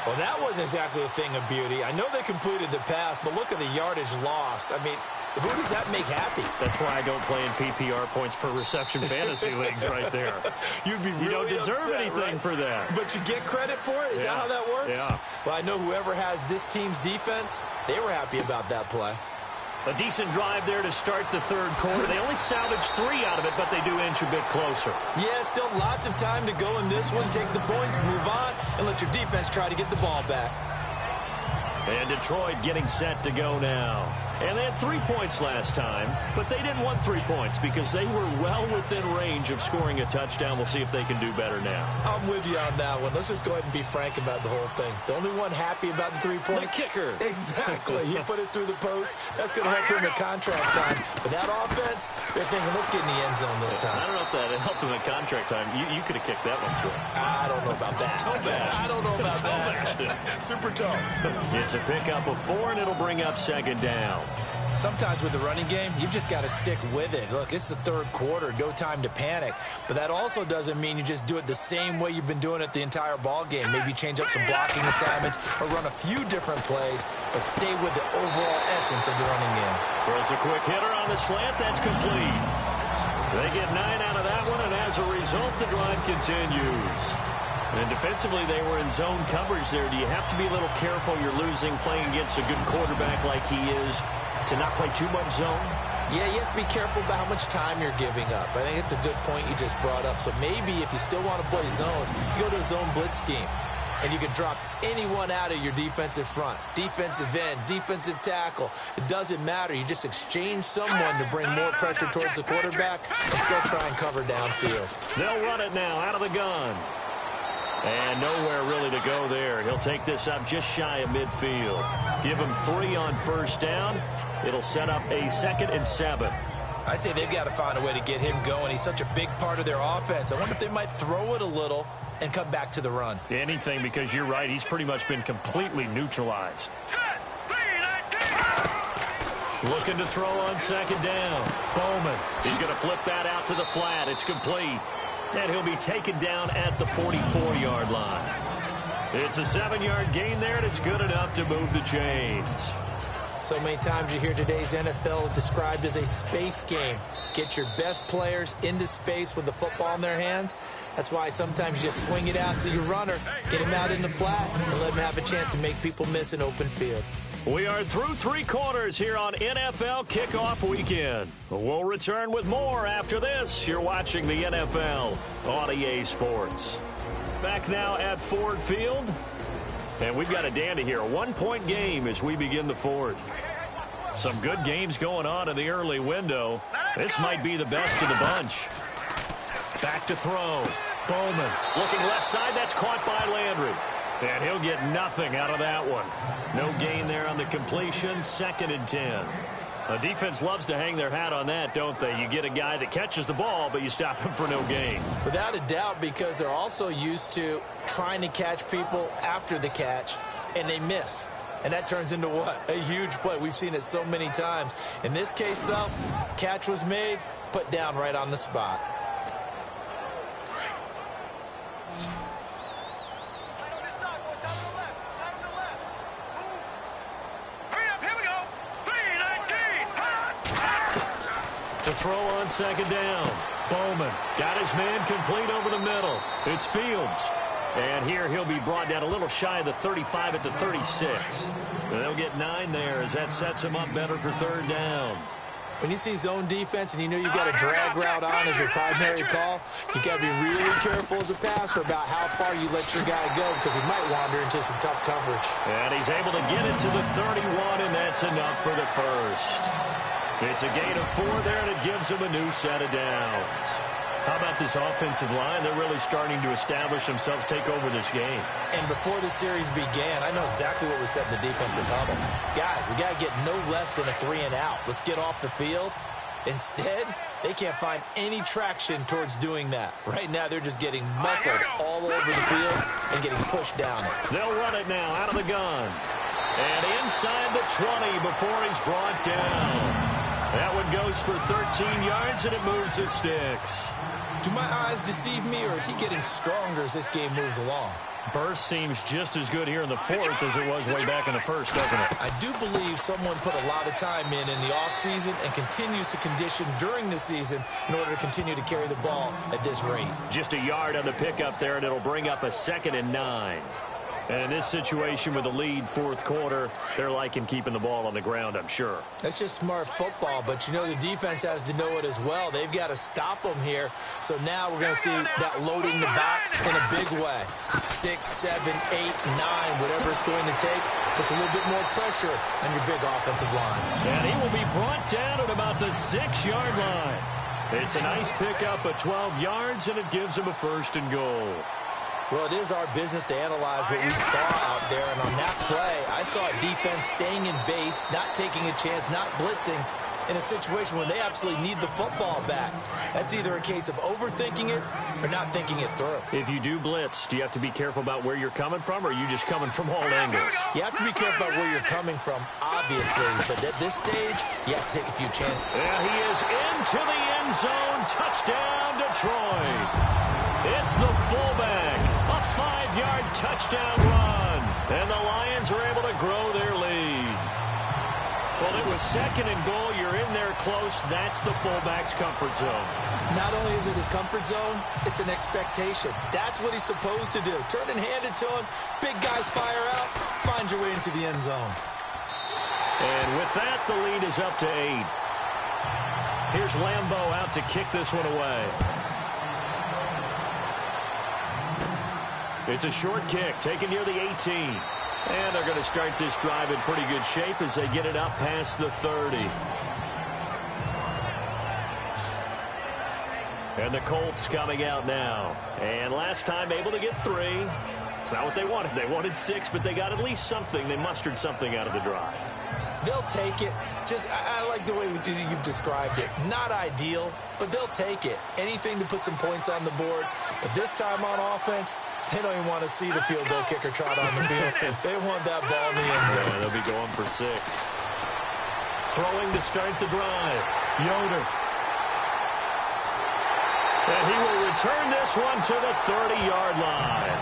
Well, that wasn't exactly a thing of beauty. I know they completed the pass, but look at the yardage lost. I mean, who does that make happy? That's why I don't play in PPR points per reception fantasy leagues right there. You'd be really You don't deserve upset, anything right? for that. But you get credit for it? Is that how that works? Yeah. Well, I know whoever has this team's defense, they were happy about that play. A decent drive there to start the 3rd quarter. They only salvaged 3 out of it, but they do inch a bit closer. Yeah, still lots of time to go in this one. Take the points, move on, and let your defense try to get the ball back. And Detroit getting set to go now. And they had 3 points last time, but they didn't want 3 points because they were well within range of scoring a touchdown. We'll see if they can do better now. I'm with you on that one. Let's just go ahead and be frank about the whole thing. The only one happy about the 3-point? The kicker. Exactly. He put it through the post. That's going to help him at contract time. But that offense, they're thinking, let's get in the end zone this time. I don't know if that helped him at contract time. You could have kicked that one through. I don't know about that. I don't know about that. Super toe. It's a pickup of 4, and it'll bring up 2nd down. Sometimes with the running game, you've just got to stick with it. Look, it's the 3rd quarter, no time to panic. But that also doesn't mean you just do it the same way you've been doing it the entire ball game. Maybe change up some blocking assignments or run a few different plays, but stay with the overall essence of the running game. Throws a quick hitter on the slant. That's complete. They get 9 out of that one, and as a result, the drive continues. And defensively, they were in zone coverage there. Do you have to be a little careful? You're losing playing against a good quarterback like he is to not play too much zone? Yeah, you have to be careful about how much time you're giving up. I think it's a good point you just brought up. So maybe if you still want to play zone, you go to a zone blitz scheme. And you can drop anyone out of your defensive front. Defensive end, defensive tackle. It doesn't matter. You just exchange someone to bring more pressure towards the quarterback and still try and cover downfield. They'll run it now out of the gun. And nowhere really to go there. He'll take this up just shy of midfield. Give him 3 on 1st down. It'll set up a 2nd and 7. I'd say they've got to find a way to get him going. He's such a big part of their offense. I wonder if they might throw it a little and come back to the run. Anything, because you're right. He's pretty much been completely neutralized. Looking to throw on 2nd down. Bowman. He's going to flip that out to the flat. It's complete. And he'll be taken down at the 44-yard line. It's a 7-yard gain there, and it's good enough to move the chains. So many times you hear today's NFL described as a space game. Get your best players into space with the football in their hands. That's why sometimes you just swing it out to your runner, get him out in the flat, and let him have a chance to make people miss an open field. We are through 3 quarters here on NFL Kickoff Weekend. We'll return with more after this. You're watching the NFL on EA Sports. Back now at Ford Field. And we've got a dandy here. A 1-point game as we begin the 4th. Some good games going on in the early window. This might be the best of the bunch. Back to throw. Bowman looking left side. That's caught by Landry. And he'll get nothing out of that one. No gain there on the completion. 2nd and 10. The defense loves to hang their hat on that, don't they? You get a guy that catches the ball, but you stop him for no gain. Without a doubt, because they're also used to trying to catch people after the catch, and they miss. And that turns into what? A huge play. We've seen it so many times. In this case, though, catch was made, put down right on the spot. To throw on 2nd down. Bowman got his man complete over the middle. It's Fields. And here he'll be brought down a little shy of the 35 at the 36. And they'll get 9 there as that sets him up better for 3rd down. When you see zone defense and you know you've got a drag route on as your primary call, you got to be really careful as a passer about how far you let your guy go because he might wander into some tough coverage. And he's able to get it to the 31, and that's enough for the 1st. It's a gain of 4 there, and it gives him a new set of downs. How about this offensive line? They're really starting to establish themselves, take over this game. And before the series began, I know exactly what we said in the defensive huddle. Guys, we got to get no less than a 3 and out. Let's get off the field. Instead, they can't find any traction towards doing that. Right now, they're just getting muscled all over the field and getting pushed down it. They'll run it now out of the gun. And inside the 20 before he's brought down. That one goes for 13 yards, and it moves his sticks. Do my eyes deceive me, or is he getting stronger as this game moves along? Burst seems just as good here in the 4th as it was way back in the 1st, doesn't it? I do believe someone put a lot of time in the offseason and continues to condition during the season in order to continue to carry the ball at this rate. Just a yard on the pickup there, and it'll bring up a 2nd and 9. And in this situation with the lead fourth quarter, they're liking keeping the ball on the ground, I'm sure. That's just smart football, but you know the defense has to know it as well. They've got to stop them here. So now we're going to see that loading the box in a big way. 6, 7, 8, 9, whatever it's going to take, puts a little bit more pressure on your big offensive line. And he will be brought down at about the 6-yard line. It's a nice pickup of 12 yards, and it gives him a 1st and goal. Well, it is our business to analyze what we saw out there. And on that play, I saw a defense staying in base, not taking a chance, not blitzing in a situation where they absolutely need the football back. That's either a case of overthinking it or not thinking it through. If you do blitz, do you have to be careful about where you're coming from, or are you just coming from all angles? You have to be careful about where you're coming from, obviously. But at this stage, you have to take a few chances. Yeah, he is into the end zone. Touchdown, Detroit. It's the fullback. A 5-yard touchdown run. And the Lions are able to grow their lead. Well, it was 2nd and goal. You're in there close. That's the fullback's comfort zone. Not only is it his comfort zone, it's an expectation. That's what he's supposed to do. Turn and hand it to him. Big guys fire out. Find your way into the end zone. And with that, the lead is up to 8. Here's Lambeau out to kick this one away. It's a short kick, taken near the 18. And they're going to start this drive in pretty good shape as they get it up past the 30. And the Colts coming out now. And last time able to get 3. It's not what they wanted. They wanted 6, but they got at least something. They mustered something out of the drive. They'll take it. Just, I like the way you've described it. Not ideal, but they'll take it. Anything to put some points on the board. But this time on offense, they don't even want to see the field goal kicker trot on the field. They want that ball in the end zone. Yeah, they'll be going for 6. Throwing to start the drive. Yoder. And he will return this one to the 30-yard line.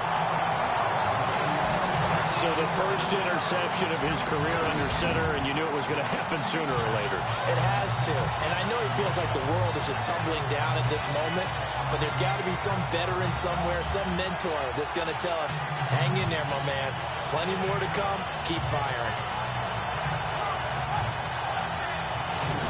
So the first interception of his career under center, and you knew it was going to happen sooner or later. It has to. And I know he feels like the world is just tumbling down at this moment, but there's got to be some veteran somewhere, some mentor that's going to tell him, hang in there, my man. Plenty more to come. Keep firing.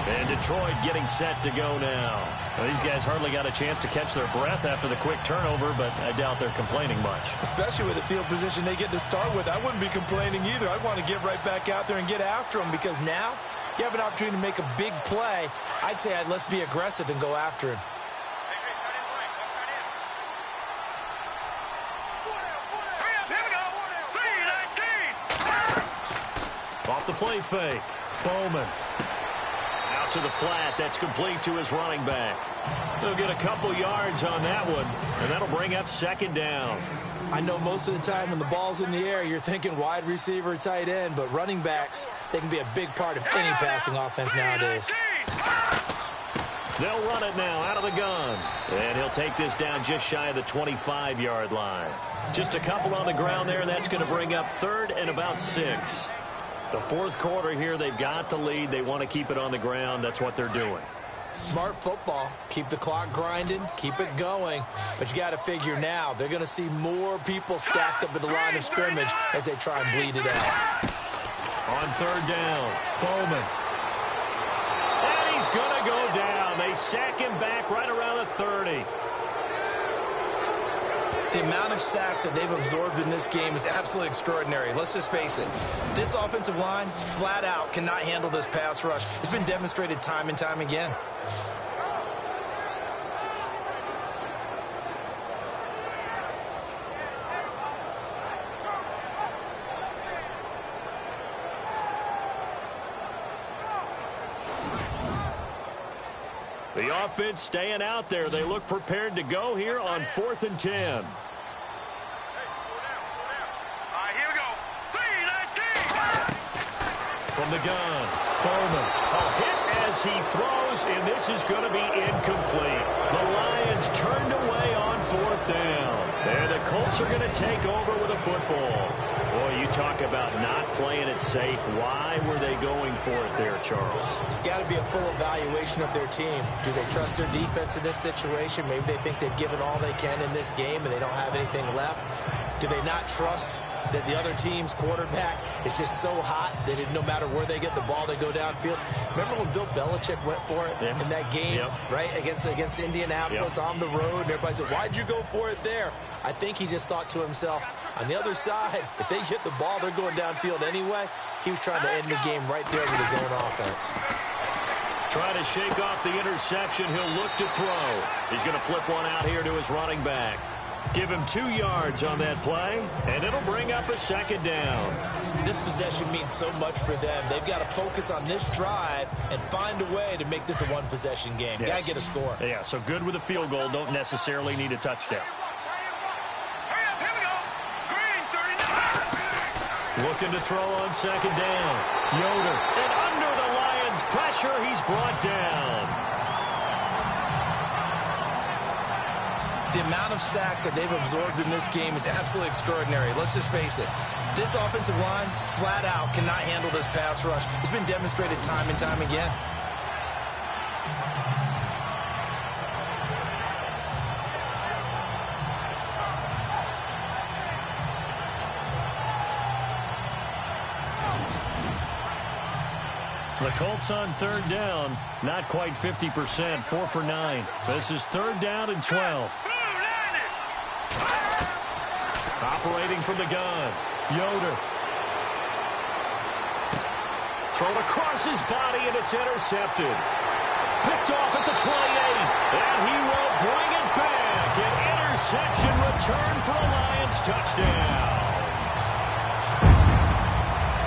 And Detroit getting set to go now. Well, these guys hardly got a chance to catch their breath after the quick turnover, but I doubt they're complaining much. Especially with the field position they get to start with. I wouldn't be complaining either. I'd want to get right back out there and get after them, because now you have an opportunity to make a big play. I'd say let's be aggressive and go after him. Off the play fake. Bowman. Out to the flat. That's complete to his running back. They'll get a couple yards on that one, and that'll bring up 2nd down. I know most of the time when the ball's in the air, you're thinking wide receiver, tight end, but running backs, they can be a big part of any passing offense nowadays. They'll run it now out of the gun. And he'll take this down just shy of the 25-yard line. Just a couple on the ground there. That's going to bring up 3rd and about 6. The fourth quarter here, they've got the lead. They want to keep it on the ground. That's what they're doing. Smart football. Keep the clock grinding. Keep it going. But you got to figure now, they're going to see more people stacked up at the line of scrimmage as they try and bleed it out. On 3rd down, Bowman. And he's going to go down. They sack him back right around the 30. The amount of sacks that they've absorbed in this game is absolutely extraordinary. Let's just face it. This offensive line, flat out, cannot handle this pass rush. It's been demonstrated time and time again. The offense staying out there. They look prepared to go here on 4th and 10. From the gun, Bowman. A hit as he throws, and this is going to be incomplete. The Lions turned away on 4th down. And the Colts are going to take over with a football. Boy, you talk about not playing it safe. Why were they going for it there, Charles? It's got to be a full evaluation of their team. Do they trust their defense in this situation? Maybe they think they've given all they can in this game and they don't have anything left. Do they not trust that the other team's quarterback is just so hot that no matter where they get the ball, they go downfield. Remember when Bill Belichick went for it in that game, right, against Indianapolis on the road, and everybody said, why'd you go for it there? I think he just thought to himself, on the other side, if they hit the ball, they're going downfield anyway. He was trying to end the game right there with his own offense. Trying to shake off the interception. He'll look to throw. He's going to flip one out here to his running back. Give him 2 yards on that play, and it'll bring up a second down. This possession means so much for them. They've got to focus on this drive and find a way to make this a one-possession game. Got to get a score. Yeah, so good with a field goal. Don't necessarily need a touchdown. Looking to throw on second down. Yoder. And under the Lions' pressure, he's brought down. The amount of sacks that they've absorbed in this game is absolutely extraordinary. Let's just face it. This offensive line, flat out, cannot handle this pass rush. It's been demonstrated time and time again. The Colts on third down, not quite 50%, 4 for 9. This is third down and 12. Operating from the gun, Yoder. Thrown across his body, and it's intercepted. Picked off at the 28, and he will bring it back. An interception return for a Lions touchdown.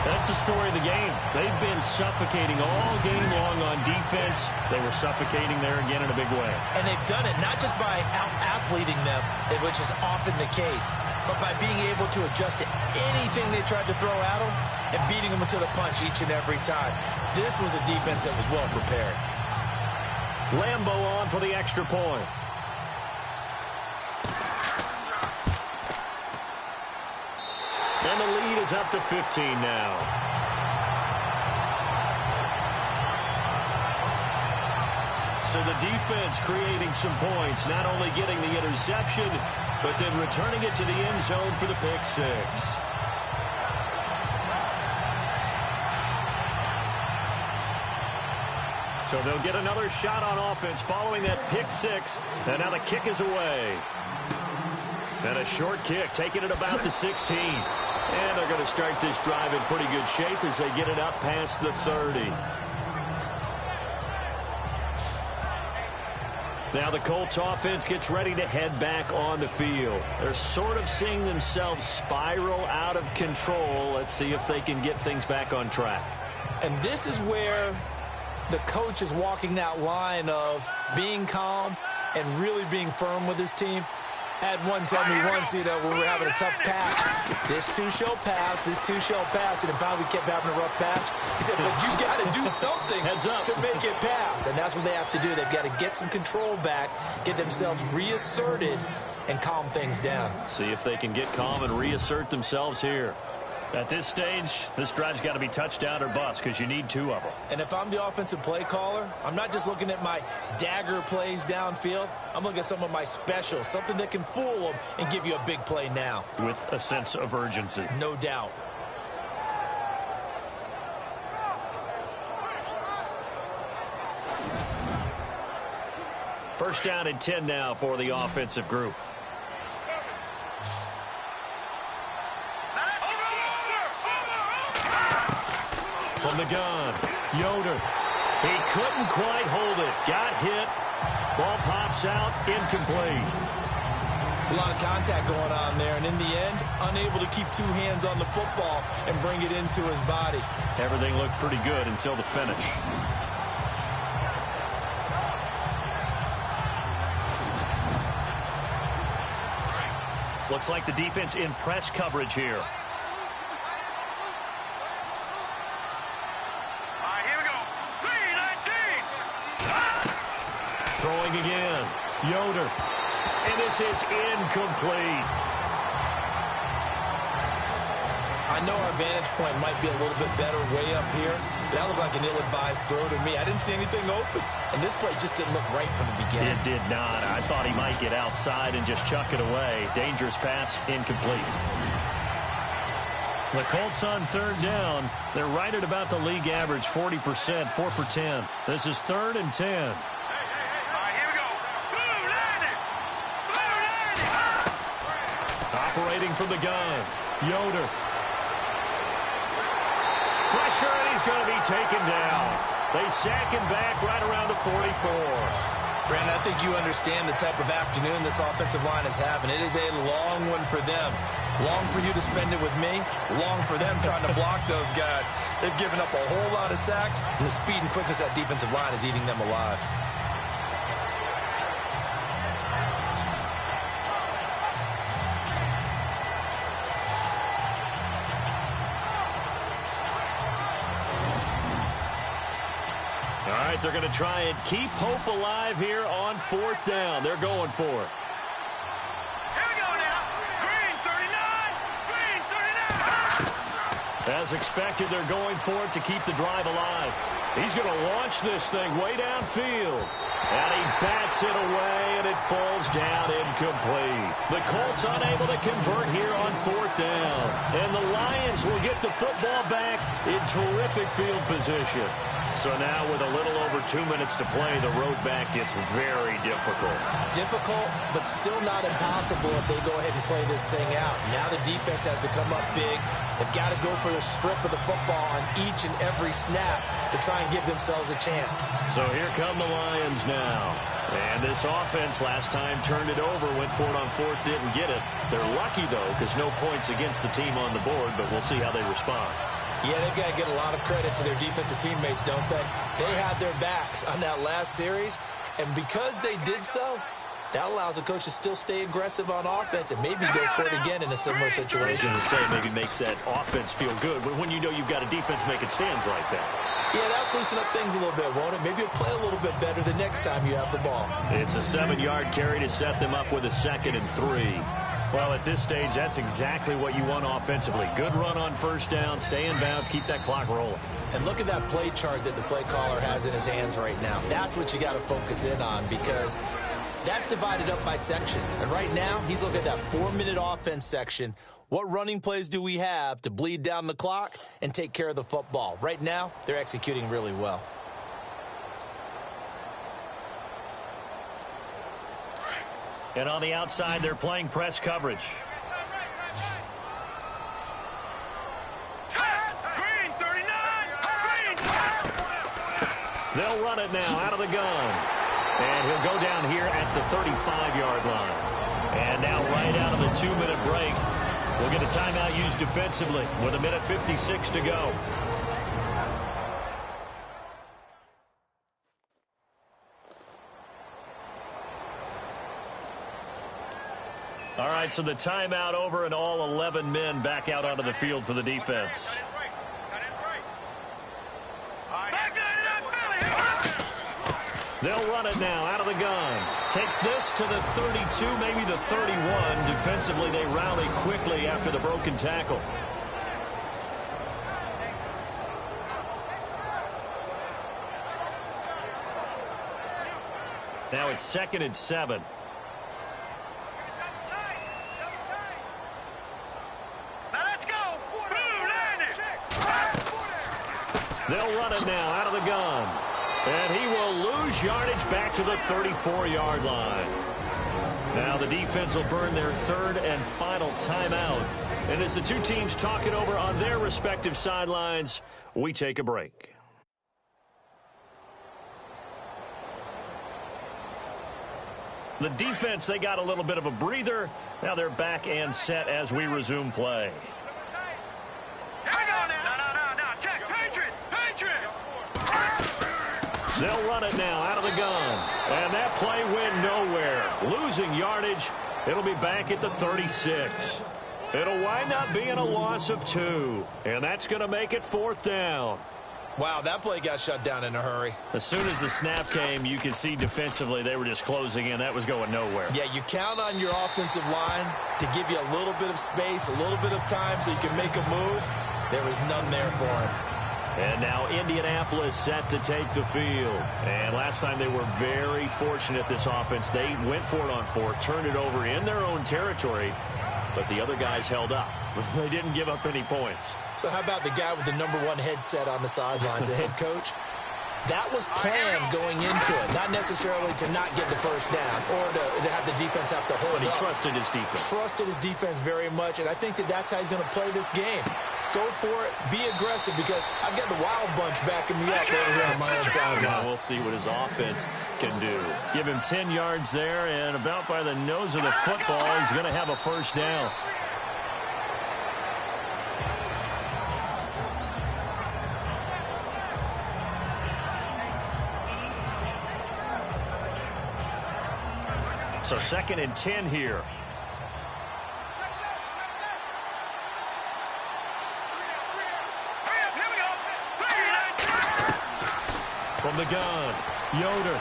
That's the story of the game. They've been suffocating all game long on defense. They were suffocating there again in a big way. And they've done it not just by out-athleting them, which is often the case, but by being able to adjust to anything they tried to throw at them and beating them to the punch each and every time. This was a defense that was well prepared. Lambo on for the extra point. And the lead is up to 15 now. So the defense creating some points, not only getting the interception, but then returning it to the end zone for the pick six. So they'll get another shot on offense following that pick six, and now the kick is away. And a short kick, taking it about the 16. And they're going to start this drive in pretty good shape as they get it up past the 30. Now the Colts offense gets ready to head back on the field. They're sort of seeing themselves spiral out of control. Let's see if they can get things back on track. And this is where the coach is walking that line of being calm and really being firm with his team. Had one tell me once, when we were having a tough patch, this too shall pass, this too shall pass, and finally we kept having a rough patch. He said, but you got to do something to make it pass, and that's what they have to do. They've got to get some control back, get themselves reasserted, and calm things down. See if they can get calm and reassert themselves here. At this stage, this drive's got to be touchdown or bust because you need 2 of them. And if I'm the offensive play caller, I'm not just looking at my dagger plays downfield. I'm looking at some of my specials, something that can fool them and give you a big play now. With a sense of urgency. No doubt. First down and 10 now for the offensive group. From the gun, Yoder. He couldn't quite hold it. Got hit. Ball pops out, incomplete. It's a lot of contact going on there, and in the end, unable to keep 2 hands on the football and bring it into his body. Everything looked pretty good until the finish. Looks like the defense in press coverage here. Throwing again, Yoder, and this is incomplete. I know our vantage point might be a little bit better way up here, but that looked like an ill-advised throw to me. I didn't see anything open, and this play just didn't look right from the beginning. It did not. I thought he might get outside and just chuck it away. Dangerous pass, incomplete. The Colts on third down. They're right at about the league average, 40%, 4 for 10. This is 3rd and 10. All right, here we go. Blue landing. Blue landing. Operating from the gun. Yoder. Pressure, and he's going to be taken down. They sack him back right around the 44. Brandon, I think you understand the type of afternoon this offensive line is having. It is a long one for them. Long for you to spend it with me. Long for them trying to block those guys. They've given up a whole lot of sacks, and the speed and quickness of that defensive line is eating them alive. All right, they're going to try and keep hope alive here on 4th down. They're going for it. Here we go now. Green 39. Green 39. As expected, they're going for it to keep the drive alive. He's going to launch this thing way downfield. And he bats it away, and it falls down incomplete. The Colts unable to convert here on 4th down. And the Lions will get the football back in terrific field position. So now with a little over 2 minutes to play, the road back gets very difficult. Difficult, but still not impossible if they go ahead and play this thing out. Now the defense has to come up big. They've got to go for the strip of the football on each and every snap to try and give themselves a chance. So here come the Lions now. And this offense last time turned it over, went for it on 4th, didn't get it. They're lucky, though, because no points against the team on the board, but we'll see how they respond. Yeah, they've got to get a lot of credit to their defensive teammates, don't they? They had their backs on that last series, and because they did so, that allows the coach to still stay aggressive on offense and maybe go for it again in a similar situation. I was going to say, maybe makes that offense feel good, but when you know you've got a defense making stands like that. Yeah, that'll loosen up things a little bit, won't it? Maybe you'll play a little bit better the next time you have the ball. It's a 7-yard carry to set them up with a 2nd and 3. Well, at this stage, that's exactly what you want offensively. Good run on 1st down, stay in bounds, keep that clock rolling. And look at that play chart that the play caller has in his hands right now. That's what you got to focus in on because that's divided up by sections. And right now, he's looking at that 4-minute offense section. What running plays do we have to bleed down the clock and take care of the football? Right now, they're executing really well. And on the outside, they're playing press coverage. Green 39. Green. They'll run it now out of the gun. And he'll go down here at the 35-yard line. And now right out of the 2-minute break, we'll get a timeout used defensively with 1:56 to go. All right, so the timeout over and all 11 men back out onto the field for the defense. They'll run it now out of the gun. Takes this to the 32, maybe the 31. Defensively, they rally quickly after the broken tackle. Now it's 2nd and 7. They'll run it now out of the gun. And he will lose yardage back to the 34-yard line. Now the defense will burn their 3rd and final timeout. And as the two teams talk it over on their respective sidelines, we take a break. The defense, they got a little bit of a breather. Now they're back and set as we resume play. They'll run it now out of the gun. And that play went nowhere. Losing yardage. It'll be back at the 36. It'll wind up being a loss of 2. And that's going to make it 4th down. Wow, that play got shut down in a hurry. As soon as the snap came, you could see defensively they were just closing in. That was going nowhere. Yeah, you count on your offensive line to give you a little bit of space, a little bit of time so you can make a move. There was none there for him. And now Indianapolis set to take the field. And last time they were very fortunate, this offense. They went for it on 4, turned it over in their own territory, but the other guys held up. They didn't give up any points. So how about the guy with the #1 headset on the sidelines, the head coach? That was planned going into it, not necessarily to not get the first down or to have the defense have to hold But he up. trusted his defense. Trusted his defense very much, and I think that's how he's going to play this game. Go for it, be aggressive, because I've got the Wild Bunch backing me up over here on my own sideline. We'll see what his offense can do. Give him 10 yards there, and about by the nose of the football, he's going to have a first down. So 2nd and 10 here. From the gun, Yoder.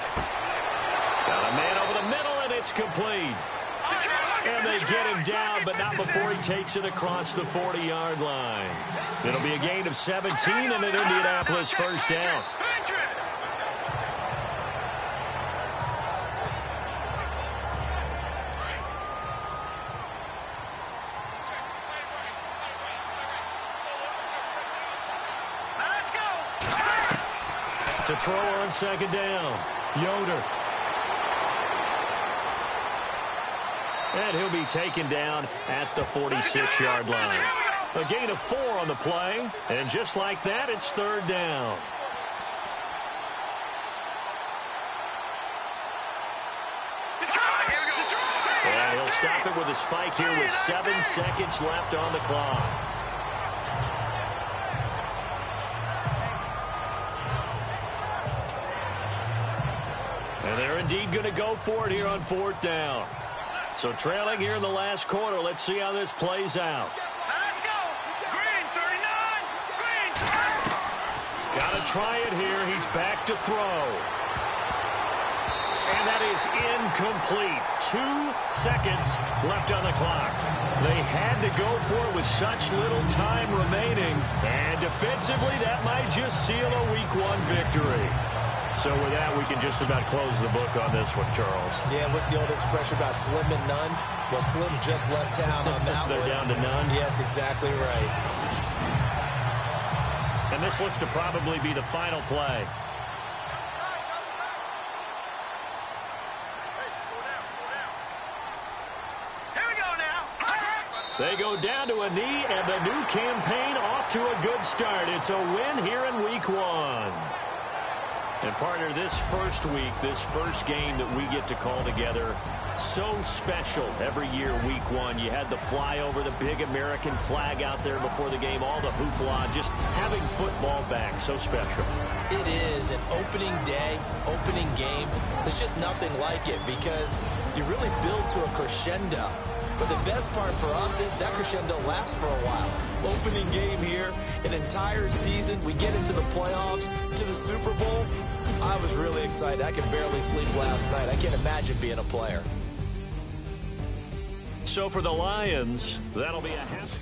Got a man over the middle, and it's complete. And they get him down, but not before he takes it across the 40-yard line. It'll be a gain of 17 and an Indianapolis first down. To throw on 2nd down, Yoder. And he'll be taken down at the 46-yard line. A gain of 4 on the play, and just like that, it's 3rd down. And he'll stop it with a spike here with 7 seconds left on the clock. And they're indeed going to go for it here on 4th down. So trailing here in the last quarter. Let's see how this plays out. Let's go. Green, 39. Green. Got to try it here. He's back to throw. And that is incomplete. 2 seconds left on the clock. They had to go for it with such little time remaining. And defensively, that might just seal a Week 1 victory. So with that, we can just about close the book on this one, Charles. Yeah, what's the old expression about slim and none? Well, Slim just left town on that They're one. down to none? Yes, exactly right. And this looks to probably be the final play. Here we go now. They go down to a knee, and the new campaign off to a good start. It's a win here in Week 1. And, partner, this first week, this first game that we get to call together, so special every year, Week 1. You had the flyover, the big American flag out there before the game, all the hoopla, just having football back, so special. It is an opening day, opening game. There's just nothing like it because you really build to a crescendo. But the best part for us is that crescendo lasts for a while. Opening game here, an entire season. We get into the playoffs, to the Super Bowl. I was really excited. I could barely sleep last night. I can't imagine being a player. So for the Lions, that'll be a happy...